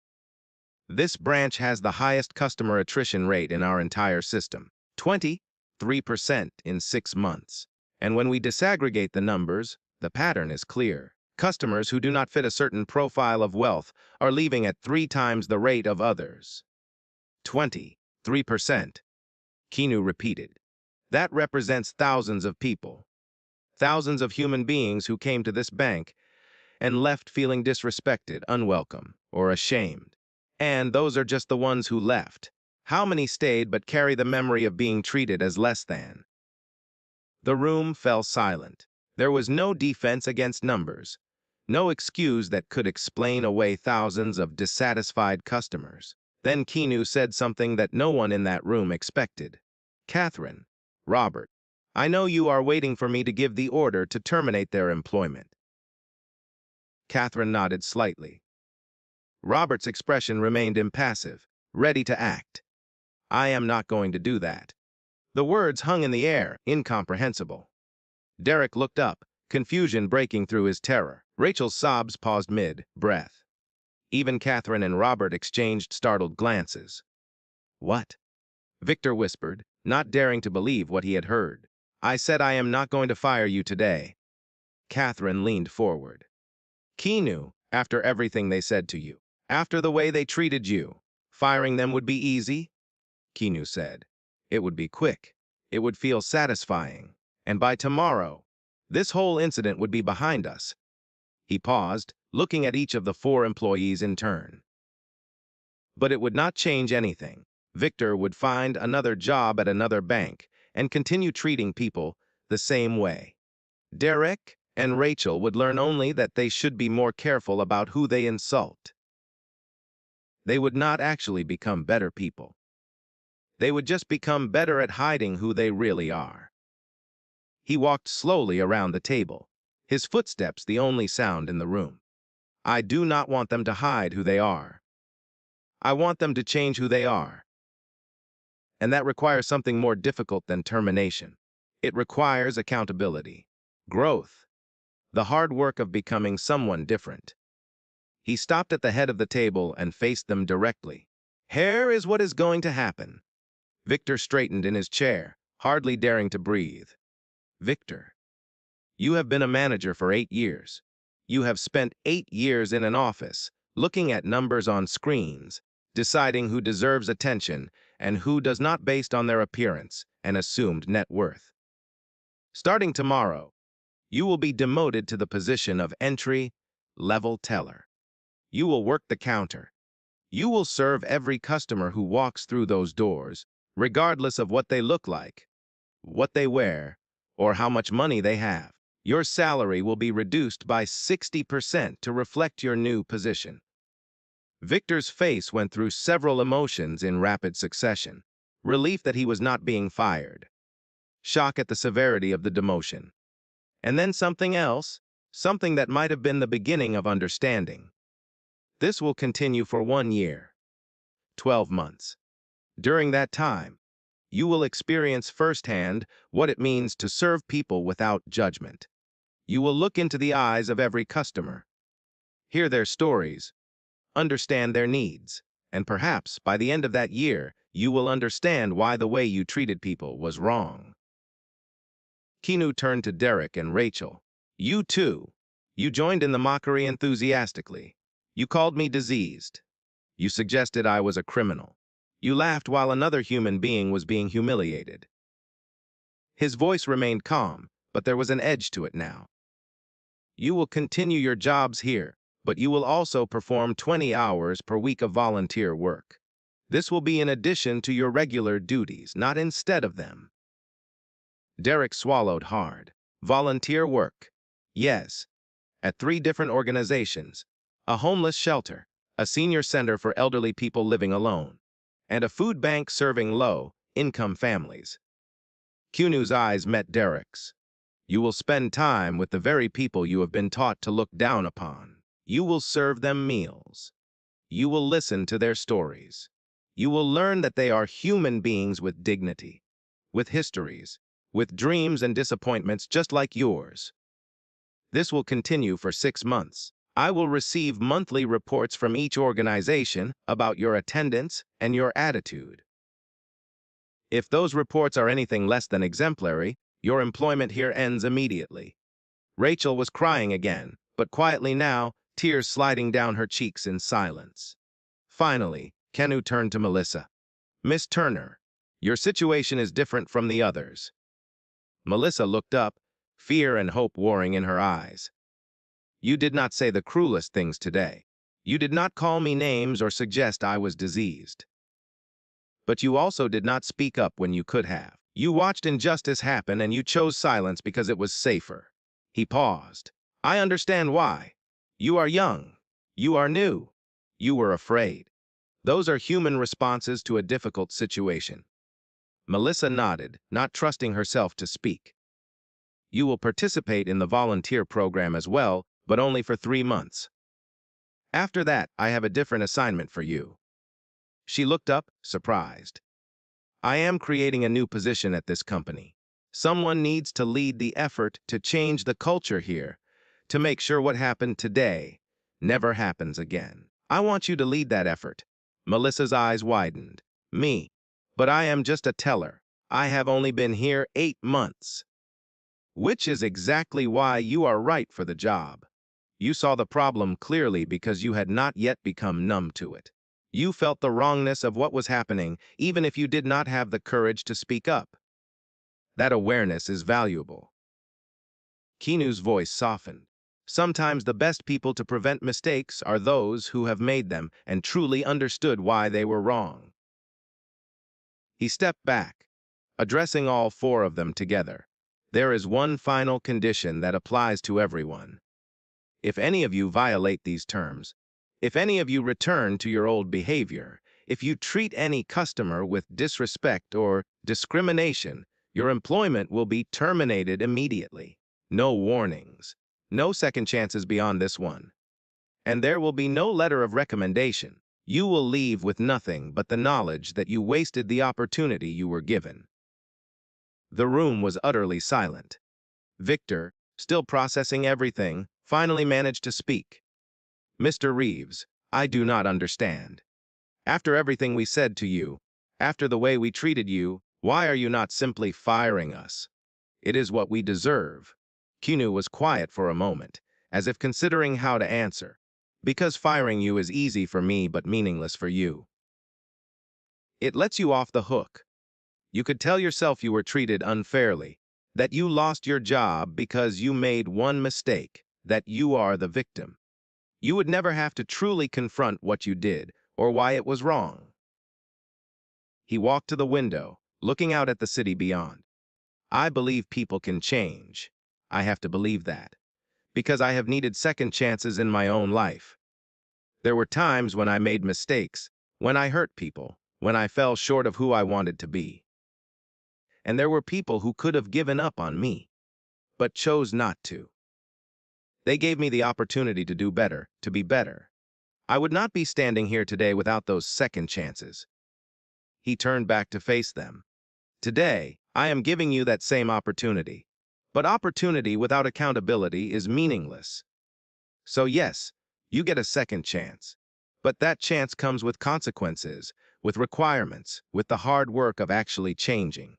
This branch has the highest customer attrition rate in our entire system, 23% in 6 months. And when we disaggregate the numbers, the pattern is clear. Customers who do not fit a certain profile of wealth are leaving at 3 times the rate of others." 23%. Keanu repeated. "That represents thousands of people. Thousands of human beings who came to this bank and left feeling disrespected, unwelcome, or ashamed. And those are just the ones who left. How many stayed but carry the memory of being treated as less than? The room fell silent. There was no defense against numbers, no excuse that could explain away thousands of dissatisfied customers. Then Keanu said something that no one in that room expected. "Catherine, Robert, I know you are waiting for me to give the order to terminate their employment." Catherine nodded slightly. Robert's expression remained impassive, ready to act. "I am not going to do that." The words hung in the air, incomprehensible. Derek looked up, confusion breaking through his terror. Rachel's sobs paused mid-breath. Even Catherine and Robert exchanged startled glances. "What?" Victor whispered, not daring to believe what he had heard. "I said I am not going to fire you today." Catherine leaned forward. "Keanu, after everything they said to you, after the way they treated you, firing them would be easy?" Keanu said. "It would be quick. It would feel satisfying. And by tomorrow, this whole incident would be behind us." He paused, looking at each of the 4 employees in turn. But it would not change anything. Victor would find another job at another bank and continue treating people the same way. Derek and Rachel would learn only that they should be more careful about who they insult. They would not actually become better people. They would just become better at hiding who they really are. He walked slowly around the table, his footsteps the only sound in the room. "I do not want them to hide who they are. I want them to change who they are. And that requires something more difficult than termination. It requires accountability, growth, the hard work of becoming someone different." He stopped at the head of the table and faced them directly. "Here is what is going to happen." Victor straightened in his chair, hardly daring to breathe. "Victor, you have been a manager for 8 years. You have spent 8 years in an office, looking at numbers on screens, deciding who deserves attention and who does not based on their appearance and assumed net worth. Starting tomorrow, you will be demoted to the position of entry-level teller. You will work the counter. You will serve every customer who walks through those doors, regardless of what they look like, what they wear, or how much money they have. Your salary will be reduced by 60% to reflect your new position." Victor's face went through several emotions in rapid succession. Relief that he was not being fired. Shock at the severity of the demotion. And then something else, something that might have been the beginning of understanding. This will continue for 1 year, 12 months. During that time, you will experience firsthand what it means to serve people without judgment. You will look into the eyes of every customer, hear their stories, understand their needs, and perhaps by the end of that year, you will understand why the way you treated people was wrong. Keanu turned to Derek and Rachel. "You too. You joined in the mockery enthusiastically. You called me diseased. You suggested I was a criminal. You laughed while another human being was being humiliated." His voice remained calm, but there was an edge to it now. "You will continue your jobs here, but you will also perform 20 hours per week of volunteer work. This will be in addition to your regular duties, not instead of them." Derek swallowed hard. Volunteer work. Yes, at 3 different organizations: a homeless shelter, a senior center for elderly people living alone, and a food bank serving low-income families. Kunu's eyes met Derek's. "You will spend time with the very people you have been taught to look down upon. You will serve them meals. You will listen to their stories. You will learn that they are human beings with dignity, with histories, with dreams and disappointments just like yours. This will continue for 6 months. I will receive monthly reports from each organization about your attendance and your attitude. If those reports are anything less than exemplary, your employment here ends immediately." Rachel was crying again, but quietly now, tears sliding down her cheeks in silence. Finally, Keanu turned to Melissa. "Miss Turner, your situation is different from the others." Melissa looked up, fear and hope warring in her eyes. "You did not say the cruelest things today. You did not call me names or suggest I was diseased. But you also did not speak up when you could have. You watched injustice happen and you chose silence because it was safer. He paused. I understand why. You are young. You are new. You were afraid. Those are human responses to a difficult situation. Melissa nodded, not trusting herself to speak. You will participate in the volunteer program as well, but only for 3 months. After that, I have a different assignment for you. She looked up, surprised. I am creating a new position at this company. Someone needs to lead the effort to change the culture here, to make sure what happened today never happens again. I want you to lead that effort. Melissa's eyes widened. Me. But I am just a teller. I have only been here 8 months. Which is exactly why you are right for the job. You saw the problem clearly because you had not yet become numb to it. You felt the wrongness of what was happening, even if you did not have the courage to speak up. That awareness is valuable. Keanu's voice softened. Sometimes the best people to prevent mistakes are those who have made them and truly understood why they were wrong. He stepped back, addressing all 4 of them together. There is one final condition that applies to everyone. If any of you violate these terms, if any of you return to your old behavior, if you treat any customer with disrespect or discrimination, your employment will be terminated immediately. No warnings, no second chances beyond this one. And there will be no letter of recommendation. You will leave with nothing but the knowledge that you wasted the opportunity you were given. The room was utterly silent. Victor, still processing everything, finally managed to speak. Mr. Reeves, I do not understand. After everything we said to you, after the way we treated you, why are you not simply firing us? It is what we deserve. Keanu was quiet for a moment, as if considering how to answer. Because firing you is easy for me but meaningless for you. It lets you off the hook. You could tell yourself you were treated unfairly, that you lost your job because you made one mistake, that you are the victim. You would never have to truly confront what you did or why it was wrong. He walked to the window, looking out at the city beyond. I believe people can change. I have to believe that, because I have needed second chances in my own life. There were times when I made mistakes, when I hurt people, when I fell short of who I wanted to be. And there were people who could have given up on me, but chose not to. They gave me the opportunity to do better, to be better. I would not be standing here today without those second chances. He turned back to face them. Today, I am giving you that same opportunity. But opportunity without accountability is meaningless. So yes, you get a second chance. But that chance comes with consequences, with requirements, with the hard work of actually changing.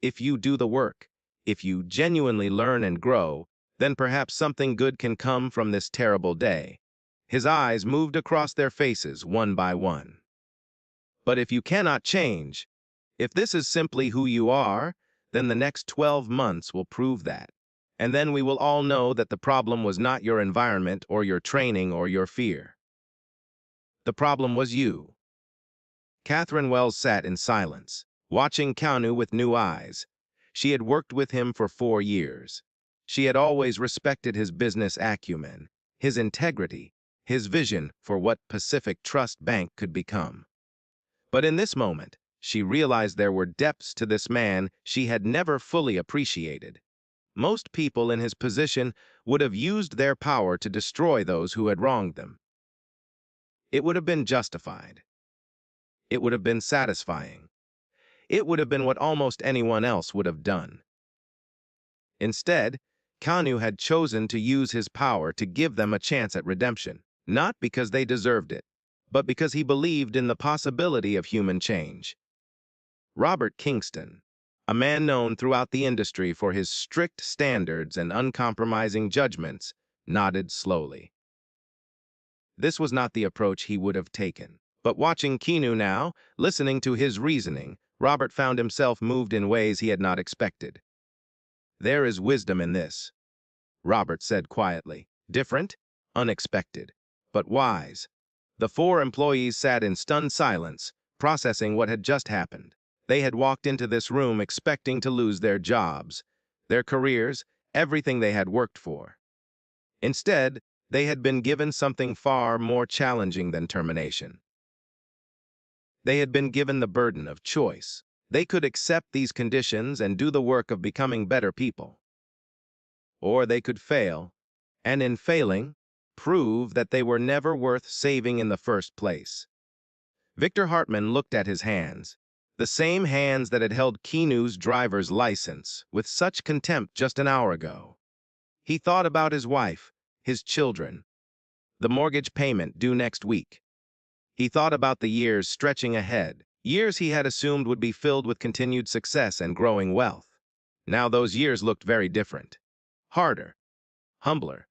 If you do the work, if you genuinely learn and grow, then perhaps something good can come from this terrible day. His eyes moved across their faces one by one. But if you cannot change, if this is simply who you are, then the next 12 months will prove that. And then we will all know that the problem was not your environment or your training or your fear. The problem was you. Catherine Wells sat in silence, watching Keanu with new eyes. She had worked with him for 4 years. She had always respected his business acumen, his integrity, his vision for what Pacific Trust Bank could become. But in this moment, she realized there were depths to this man she had never fully appreciated. Most people in his position would have used their power to destroy those who had wronged them. It would have been justified. It would have been satisfying. It would have been what almost anyone else would have done. Instead, Keanu had chosen to use his power to give them a chance at redemption, not because they deserved it, but because he believed in the possibility of human change. Robert Kingston, a man known throughout the industry for his strict standards and uncompromising judgments, nodded slowly. This was not the approach he would have taken. But watching Keanu now, listening to his reasoning, Robert found himself moved in ways he had not expected. There is wisdom in this, Robert said quietly. Different, unexpected, but wise. The four employees sat in stunned silence, processing what had just happened. They had walked into this room expecting to lose their jobs, their careers, everything they had worked for. Instead, they had been given something far more challenging than termination. They had been given the burden of choice. They could accept these conditions and do the work of becoming better people. Or they could fail, and in failing, prove that they were never worth saving in the first place. Victor Hartman looked at his hands, the same hands that had held Keanu's driver's license with such contempt just an hour ago. He thought about his wife, his children, the mortgage payment due next week. He thought about the years stretching ahead, years he had assumed would be filled with continued success and growing wealth. Now those years looked very different. Harder, humbler,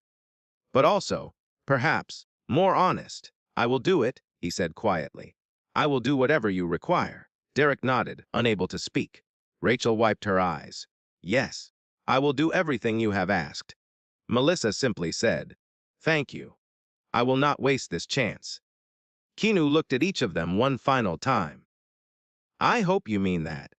but also, perhaps, more honest. "I will do it," he said quietly. "I will do whatever you require." Derek nodded, unable to speak. Rachel wiped her eyes. "Yes, I will do everything you have asked." Melissa simply said, "Thank you. I will not waste this chance." Keanu looked at each of them one final time. "I hope you mean that.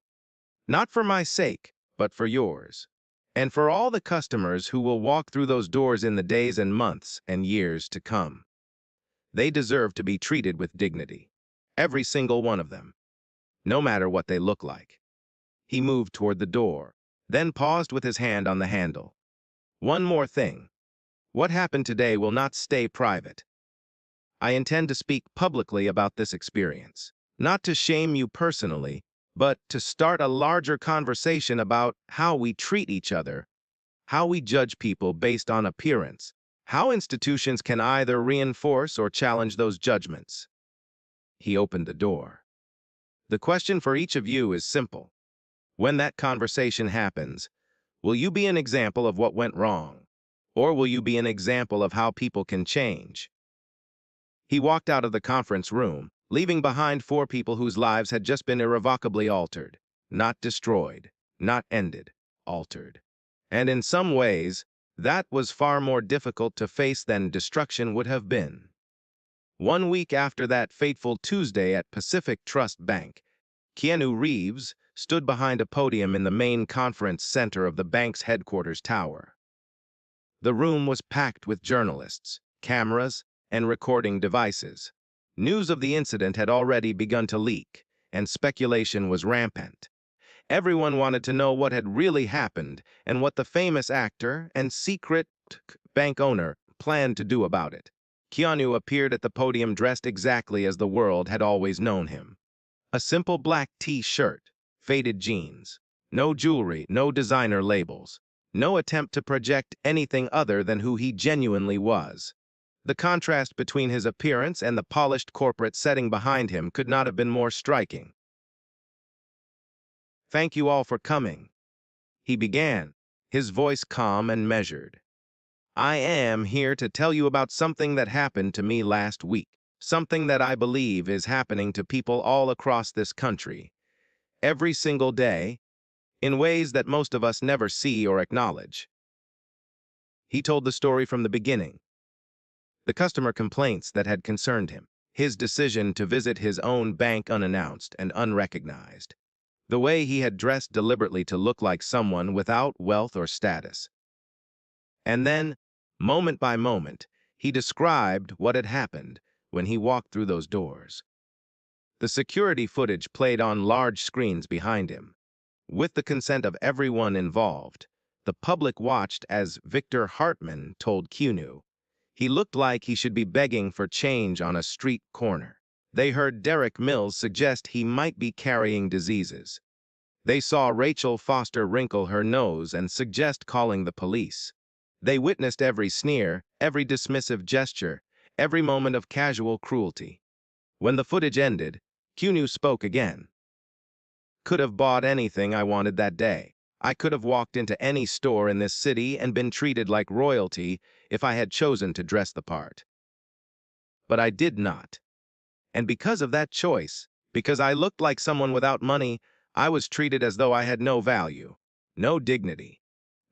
Not for my sake, but for yours. And for all the customers who will walk through those doors in the days and months and years to come. They deserve to be treated with dignity. Every single one of them. No matter what they look like." He moved toward the door, then paused with his hand on the handle. "One more thing. What happened today will not stay private. I intend to speak publicly about this experience. Not to shame you personally, but to start a larger conversation about how we treat each other, how we judge people based on appearance, how institutions can either reinforce or challenge those judgments." He opened the door. "The question for each of you is simple. When that conversation happens, will you be an example of what went wrong, or will you be an example of how people can change?" He walked out of the conference room, leaving behind four people whose lives had just been irrevocably altered. Not destroyed, not ended, altered. And in some ways, that was far more difficult to face than destruction would have been. 1 week after that fateful Tuesday at Pacific Trust Bank, Keanu Reeves stood behind a podium in the main conference center of the bank's headquarters tower. The room was packed with journalists, cameras, and recording devices. News of the incident had already begun to leak, and speculation was rampant. Everyone wanted to know what had really happened and what the famous actor and secret bank owner planned to do about it. Keanu appeared at the podium dressed exactly as the world had always known him. A simple black t-shirt, faded jeans, no jewelry, no designer labels, no attempt to project anything other than who he genuinely was. The contrast between his appearance and the polished corporate setting behind him could not have been more striking. "Thank you all for coming," he began, his voice calm and measured. "I am here to tell you about something that happened to me last week, something that I believe is happening to people all across this country, every single day, in ways that most of us never see or acknowledge." He told the story from the beginning. The customer complaints that had concerned him, his decision to visit his own bank unannounced and unrecognized, the way he had dressed deliberately to look like someone without wealth or status. And then, moment by moment, he described what had happened when he walked through those doors. The security footage played on large screens behind him. With the consent of everyone involved, the public watched as Victor Hartman told Keanu he looked like he should be begging for change on a street corner. They heard Derek Mills suggest he might be carrying diseases. They saw Rachel Foster wrinkle her nose and suggest calling the police. They witnessed every sneer, every dismissive gesture, every moment of casual cruelty. When the footage ended, Keanu spoke again. "Could have bought anything I wanted that day. I could have walked into any store in this city and been treated like royalty if I had chosen to dress the part. But I did not. And because of that choice, because I looked like someone without money, I was treated as though I had no value, no dignity,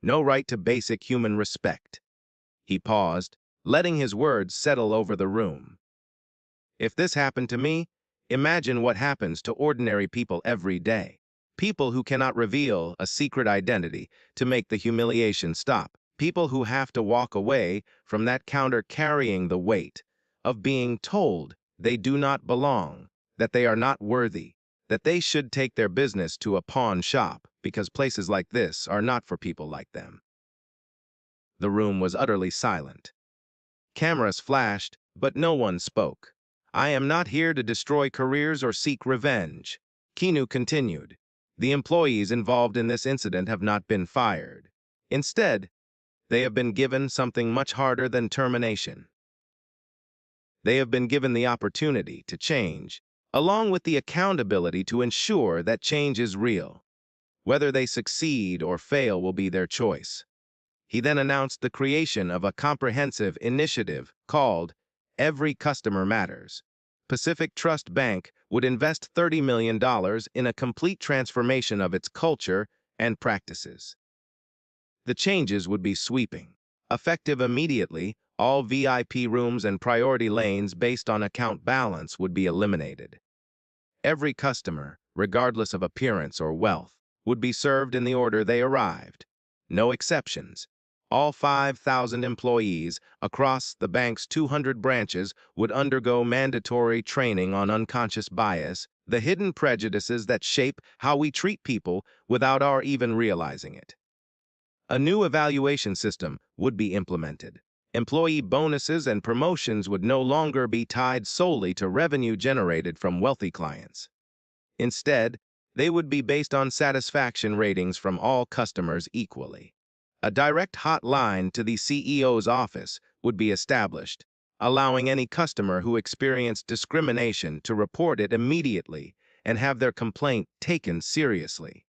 no right to basic human respect." He paused, letting his words settle over the room. If this happened to me, imagine what happens to ordinary people every day. People who cannot reveal a secret identity to make the humiliation stop. People who have to walk away from that counter carrying the weight of being told they do not belong, that they are not worthy, that they should take their business to a pawn shop because places like this are not for people like them. The room was utterly silent. Cameras flashed, but no one spoke. I am not here to destroy careers or seek revenge, Keanu continued. The employees involved in this incident have not been fired. Instead, they have been given something much harder than termination. They have been given the opportunity to change, along with the accountability to ensure that change is real. Whether they succeed or fail will be their choice. He then announced the creation of a comprehensive initiative called Every Customer Matters. Pacific Trust Bank would invest $30 million in a complete transformation of its culture and practices. The changes would be sweeping. Effective immediately, all VIP rooms and priority lanes based on account balance would be eliminated. Every customer, regardless of appearance or wealth, would be served in the order they arrived. No exceptions. All 5,000 employees across the bank's 200 branches would undergo mandatory training on unconscious bias, the hidden prejudices that shape how we treat people without our even realizing it. A new evaluation system would be implemented. Employee bonuses and promotions would no longer be tied solely to revenue generated from wealthy clients. Instead, they would be based on satisfaction ratings from all customers equally. A direct hotline to the CEO's office would be established, allowing any customer who experienced discrimination to report it immediately and have their complaint taken seriously.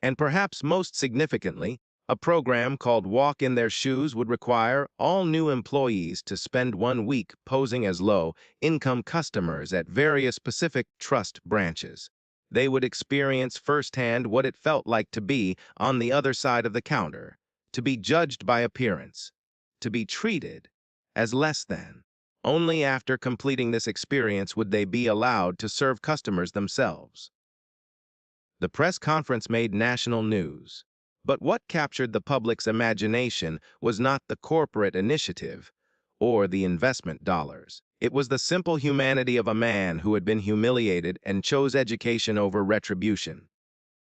And perhaps most significantly, a program called Walk in Their Shoes would require all new employees to spend 1 week posing as low-income customers at various Pacific Trust branches. They would experience firsthand what it felt like to be on the other side of the counter, to be judged by appearance, to be treated as less than. Only after completing this experience would they be allowed to serve customers themselves. The press conference made national news. But what captured the public's imagination was not the corporate initiative or the investment dollars. It was the simple humanity of a man who had been humiliated and chose education over retribution.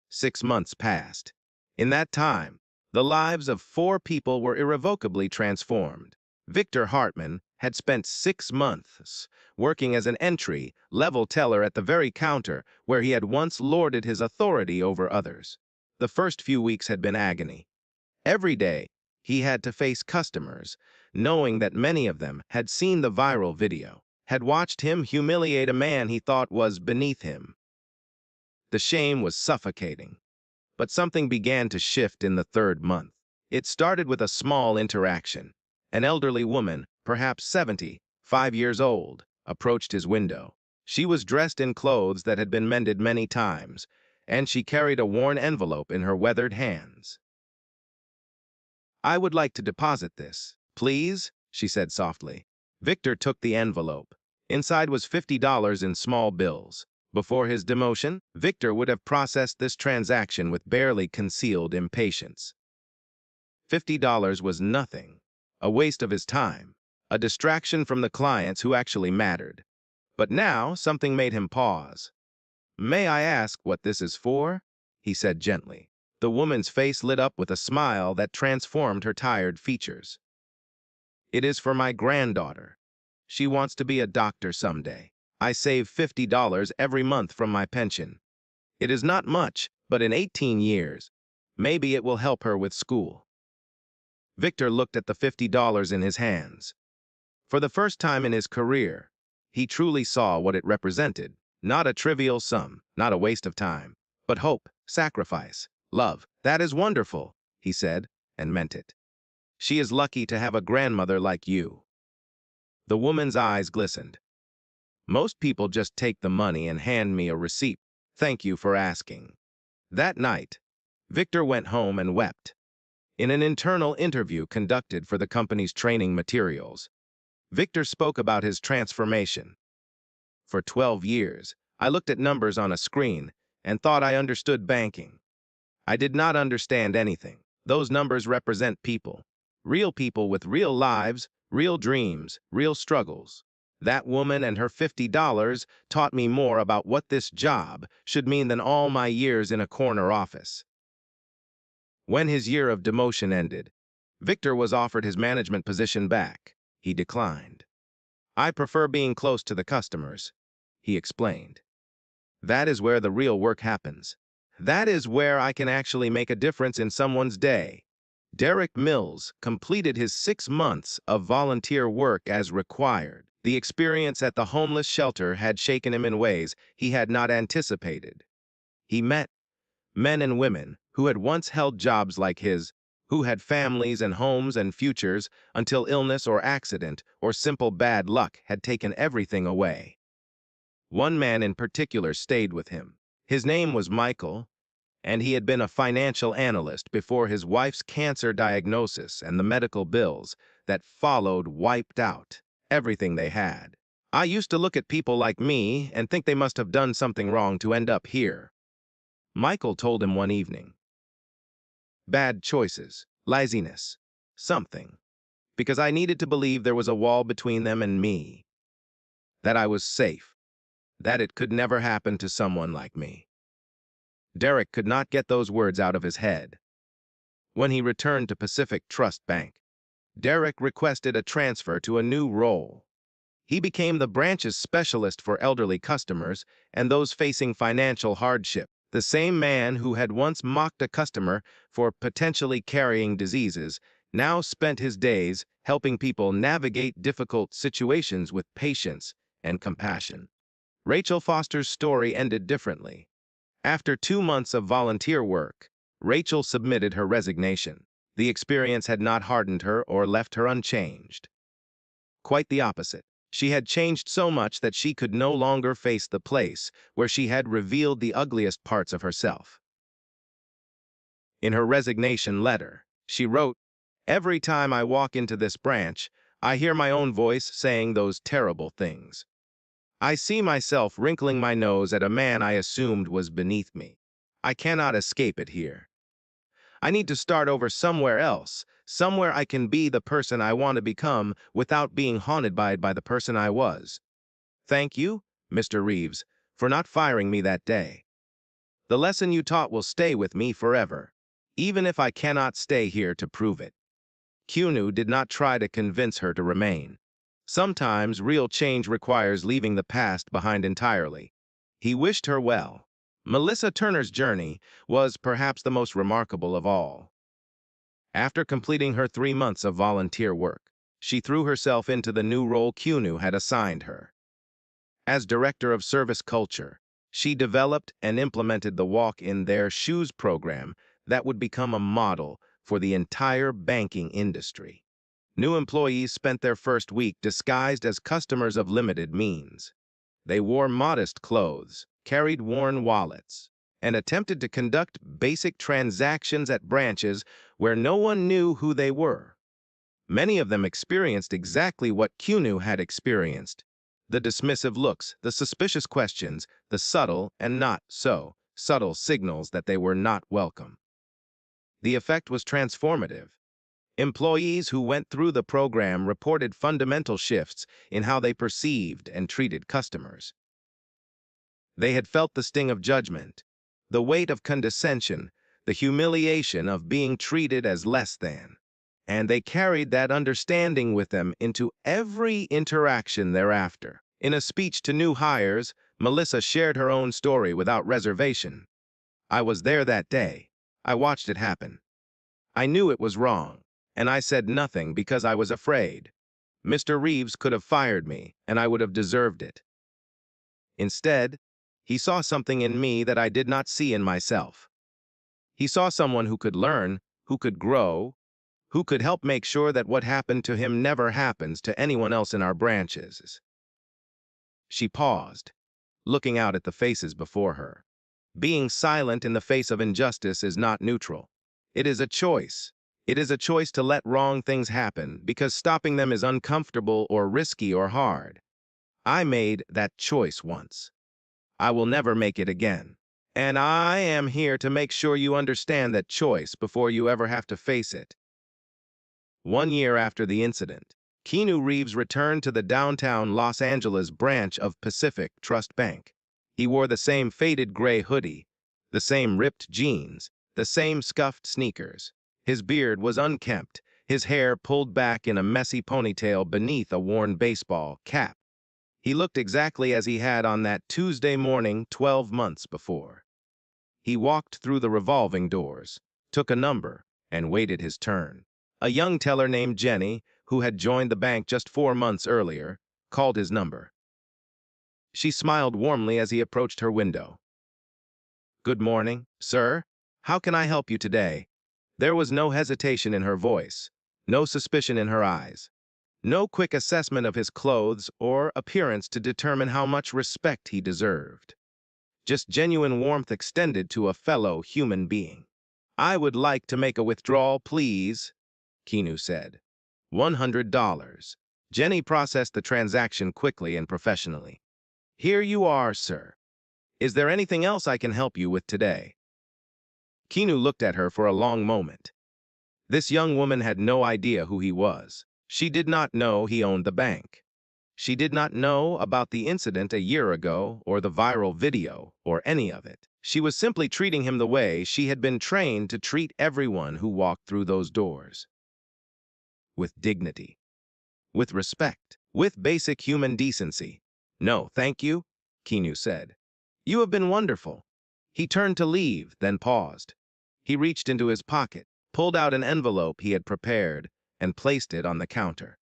6 months passed. In that time, the lives of 4 people were irrevocably transformed. Victor Hartman had spent 6 months working as an entry-level teller at the very counter where he had once lorded his authority over others. The first few weeks had been agony. Every day, he had to face customers, knowing that many of them had seen the viral video, had watched him humiliate a man he thought was beneath him. The shame was suffocating. But something began to shift in the 3rd month. It started with a small interaction. An elderly woman, perhaps 75 years old, approached his window. She was dressed in clothes that had been mended many times, and she carried a worn envelope in her weathered hands. "I would like to deposit this, please," she said softly. Victor took the envelope. Inside was $50 in small bills. Before his demotion, Victor would have processed this transaction with barely concealed impatience. $50 was nothing, a waste of his time, a distraction from the clients who actually mattered. But now something made him pause. "May I ask what this is for?" he said gently. The woman's face lit up with a smile that transformed her tired features. "It is for my granddaughter. She wants to be a doctor someday. I save $50 every month from my pension. It is not much, but in 18 years, maybe it will help her with school." Victor looked at the $50 in his hands. For the first time in his career, he truly saw what it represented. Not a trivial sum, not a waste of time, but hope, sacrifice, love. "That is wonderful," he said, and meant it. "She is lucky to have a grandmother like you." The woman's eyes glistened. "Most people just take the money and hand me a receipt. Thank you for asking." That night, Victor went home and wept. In an internal interview conducted for the company's training materials, Victor spoke about his transformation. For 12 years, I looked at numbers on a screen and thought I understood banking. I did not understand anything. Those numbers represent people. Real people with real lives, real dreams, real struggles. That woman and her $50 taught me more about what this job should mean than all my years in a corner office. When his year of demotion ended, Victor was offered his management position back. He declined. "I prefer being close to the customers," he explained. "That is where the real work happens. That is where I can actually make a difference in someone's day." Derek Mills completed his 6 months of volunteer work as required. The experience at the homeless shelter had shaken him in ways he had not anticipated. He met men and women who had once held jobs like his, who had families and homes and futures until illness or accident or simple bad luck had taken everything away. One man in particular stayed with him. His name was Michael, and he had been a financial analyst before his wife's cancer diagnosis and the medical bills that followed wiped out everything they had. "I used to look at people like me and think they must have done something wrong to end up here," Michael told him one evening. "Bad choices, laziness, something. Because I needed to believe there was a wall between them and me. That I was safe. That it could never happen to someone like me." Derek could not get those words out of his head. When he returned to Pacific Trust Bank, Derek requested a transfer to a new role. He became the branch's specialist for elderly customers and those facing financial hardship. The same man who had once mocked a customer for potentially carrying diseases now spent his days helping people navigate difficult situations with patience and compassion. Rachel Foster's story ended differently. After 2 months of volunteer work, Rachel submitted her resignation. The experience had not hardened her or left her unchanged. Quite the opposite. She had changed so much that she could no longer face the place where she had revealed the ugliest parts of herself. In her resignation letter, she wrote, "Every time I walk into this branch, I hear my own voice saying those terrible things. I see myself wrinkling my nose at a man I assumed was beneath me. I cannot escape it here. I need to start over somewhere else, somewhere I can be the person I want to become without being haunted by the person I was. Thank you, Mr. Reeves, for not firing me that day. The lesson you taught will stay with me forever, even if I cannot stay here to prove it." Keanu did not try to convince her to remain. Sometimes real change requires leaving the past behind entirely. He wished her well. Melissa Turner's journey was perhaps the most remarkable of all. After completing her 3 months of volunteer work, she threw herself into the new role Keanu had assigned her. As Director of Service Culture, she developed and implemented the Walk in Their Shoes program that would become a model for the entire banking industry. New employees spent their first week disguised as customers of limited means. They wore modest clothes, carried worn wallets, and attempted to conduct basic transactions at branches where no one knew who they were. Many of them experienced exactly what Keanu had experienced: the dismissive looks, the suspicious questions, the subtle and not so subtle signals that they were not welcome. The effect was transformative. Employees who went through the program reported fundamental shifts in how they perceived and treated customers. They had felt the sting of judgment, the weight of condescension, the humiliation of being treated as less than, and they carried that understanding with them into every interaction thereafter. In a speech to new hires, Melissa shared her own story without reservation. "I was there that day. I watched it happen. I knew it was wrong, and I said nothing because I was afraid. Mr. Reeves could have fired me, and I would have deserved it. Instead, he saw something in me that I did not see in myself. He saw someone who could learn, who could grow, who could help make sure that what happened to him never happens to anyone else in our branches." She paused, looking out at the faces before her. Being silent in the face of injustice is not neutral. It is a choice. It is a choice to let wrong things happen because stopping them is uncomfortable or risky or hard. I made that choice once. I will never make it again. And I am here to make sure you understand that choice before you ever have to face it. 1 year after the incident, Keanu Reeves returned to the downtown Los Angeles branch of Pacific Trust Bank. He wore the same faded gray hoodie, the same ripped jeans, the same scuffed sneakers. His beard was unkempt, his hair pulled back in a messy ponytail beneath a worn baseball cap. He looked exactly as he had on that Tuesday morning 12 months before. He walked through the revolving doors, took a number, and waited his turn. A young teller named Jenny, who had joined the bank just 4 months earlier, called his number. She smiled warmly as he approached her window. "Good morning, sir. How can I help you today?" There was no hesitation in her voice, no suspicion in her eyes, no quick assessment of his clothes or appearance to determine how much respect he deserved. Just genuine warmth extended to a fellow human being. "I would like to make a withdrawal, please," Keanu said. $100. Jenny processed the transaction quickly and professionally. "Here you are, sir. Is there anything else I can help you with today?" Keanu looked at her for a long moment. This young woman had no idea who he was. She did not know he owned the bank. She did not know about the incident a year ago or the viral video or any of it. She was simply treating him the way she had been trained to treat everyone who walked through those doors. With dignity, with respect, with basic human decency. "No, thank you," Keanu said. "You have been wonderful." He turned to leave, then paused. He reached into his pocket, pulled out an envelope he had prepared, and placed it on the counter.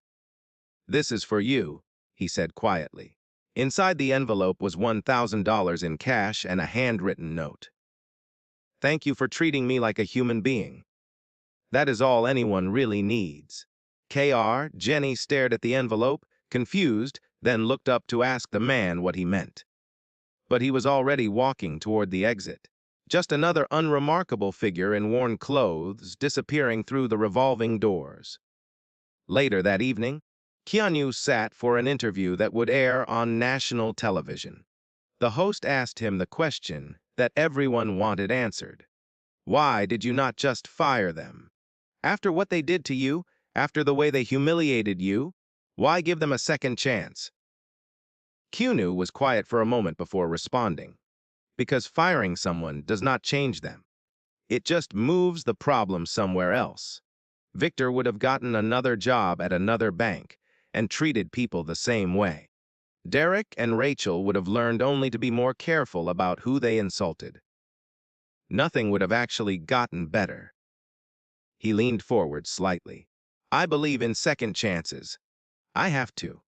"This is for you," he said quietly. Inside the envelope was $1,000 in cash and a handwritten note. "Thank you for treating me like a human being. That is all anyone really needs." Jenny stared at the envelope, confused, then looked up to ask the man what he meant. But he was already walking toward the exit. Just another unremarkable figure in worn clothes disappearing through the revolving doors. Later that evening, Keanu sat for an interview that would air on national television. The host asked him the question that everyone wanted answered. Why did you not just fire them? After what they did to you, after the way they humiliated you, why give them a second chance? Keanu was quiet for a moment before responding. Because firing someone does not change them. It just moves the problem somewhere else. Victor would have gotten another job at another bank and treated people the same way. Derek and Rachel would have learned only to be more careful about who they insulted. Nothing would have actually gotten better. He leaned forward slightly. "I believe in second chances. I have to,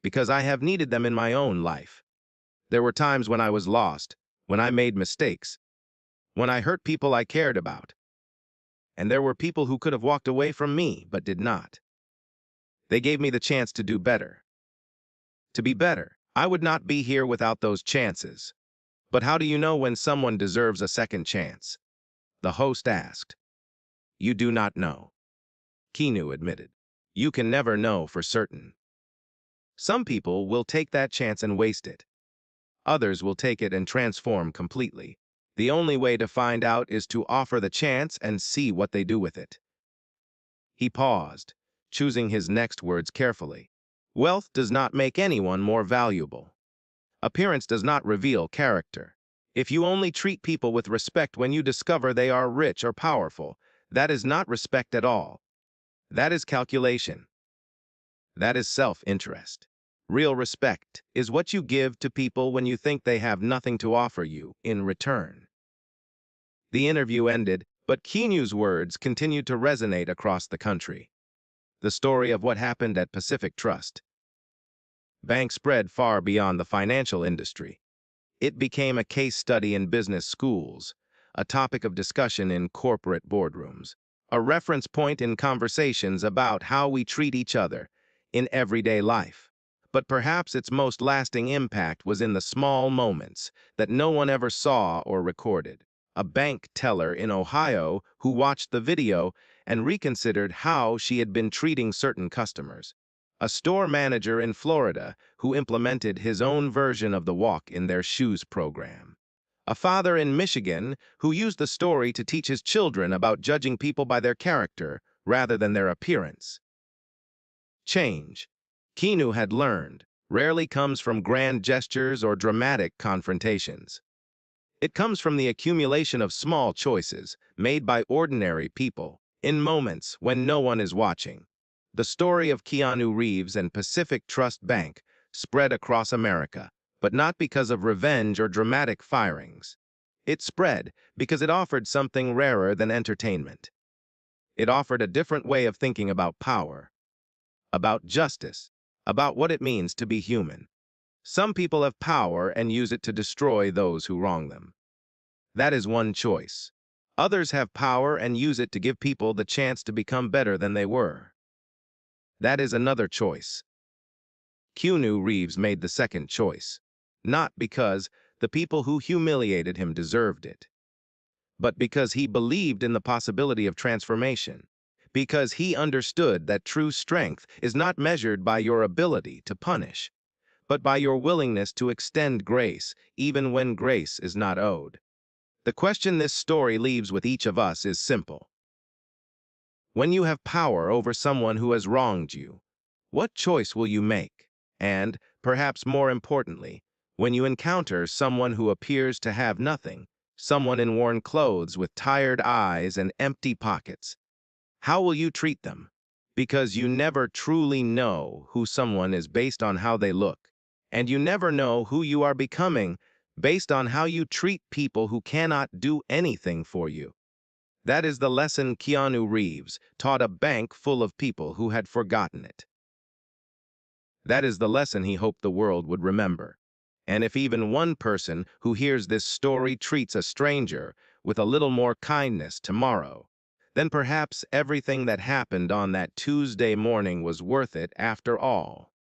because I have needed them in my own life. There were times when I was lost, when I made mistakes, when I hurt people I cared about. And there were people who could have walked away from me, but did not. They gave me the chance to do better. To be better. I would not be here without those chances." "But how do you know when someone deserves a second chance?" the host asked. "You do not know," Keanu admitted. "You can never know for certain. Some people will take that chance and waste it. Others will take it and transform completely. The only way to find out is to offer the chance and see what they do with it." He paused, choosing his next words carefully. "Wealth does not make anyone more valuable. Appearance does not reveal character. If you only treat people with respect when you discover they are rich or powerful, that is not respect at all. That is calculation. That is self-interest. Real respect is what you give to people when you think they have nothing to offer you in return." The interview ended, but Keanu's words continued to resonate across the country. The story of what happened at Pacific Trust Bank spread far beyond the financial industry. It became a case study in business schools, a topic of discussion in corporate boardrooms, a reference point in conversations about how we treat each other in everyday life. But perhaps its most lasting impact was in the small moments that no one ever saw or recorded. A bank teller in Ohio who watched the video and reconsidered how she had been treating certain customers. A store manager in Florida who implemented his own version of the walk in their shoes program. A father in Michigan who used the story to teach his children about judging people by their character rather than their appearance. Change, Keanu had learned, rarely comes from grand gestures or dramatic confrontations. It comes from the accumulation of small choices made by ordinary people in moments when no one is watching. The story of Keanu Reeves and Pacific Trust Bank spread across America, but not because of revenge or dramatic firings. It spread because it offered something rarer than entertainment. It offered a different way of thinking about power, about justice, about what it means to be human. Some people have power and use it to destroy those who wrong them. That is one choice. Others have power and use it to give people the chance to become better than they were. That is another choice. Keanu Reeves made the second choice, not because the people who humiliated him deserved it, but because he believed in the possibility of transformation, because he understood that true strength is not measured by your ability to punish, but by your willingness to extend grace even when grace is not owed. The question this story leaves with each of us is simple. When you have power over someone who has wronged you, what choice will you make? And, perhaps more importantly, when you encounter someone who appears to have nothing, someone in worn clothes with tired eyes and empty pockets, how will you treat them? Because you never truly know who someone is based on how they look, and you never know who you are becoming based on how you treat people who cannot do anything for you. That is the lesson Keanu Reeves taught a bank full of people who had forgotten it. That is the lesson he hoped the world would remember. And if even one person who hears this story treats a stranger with a little more kindness tomorrow, then perhaps everything that happened on that Tuesday morning was worth it after all.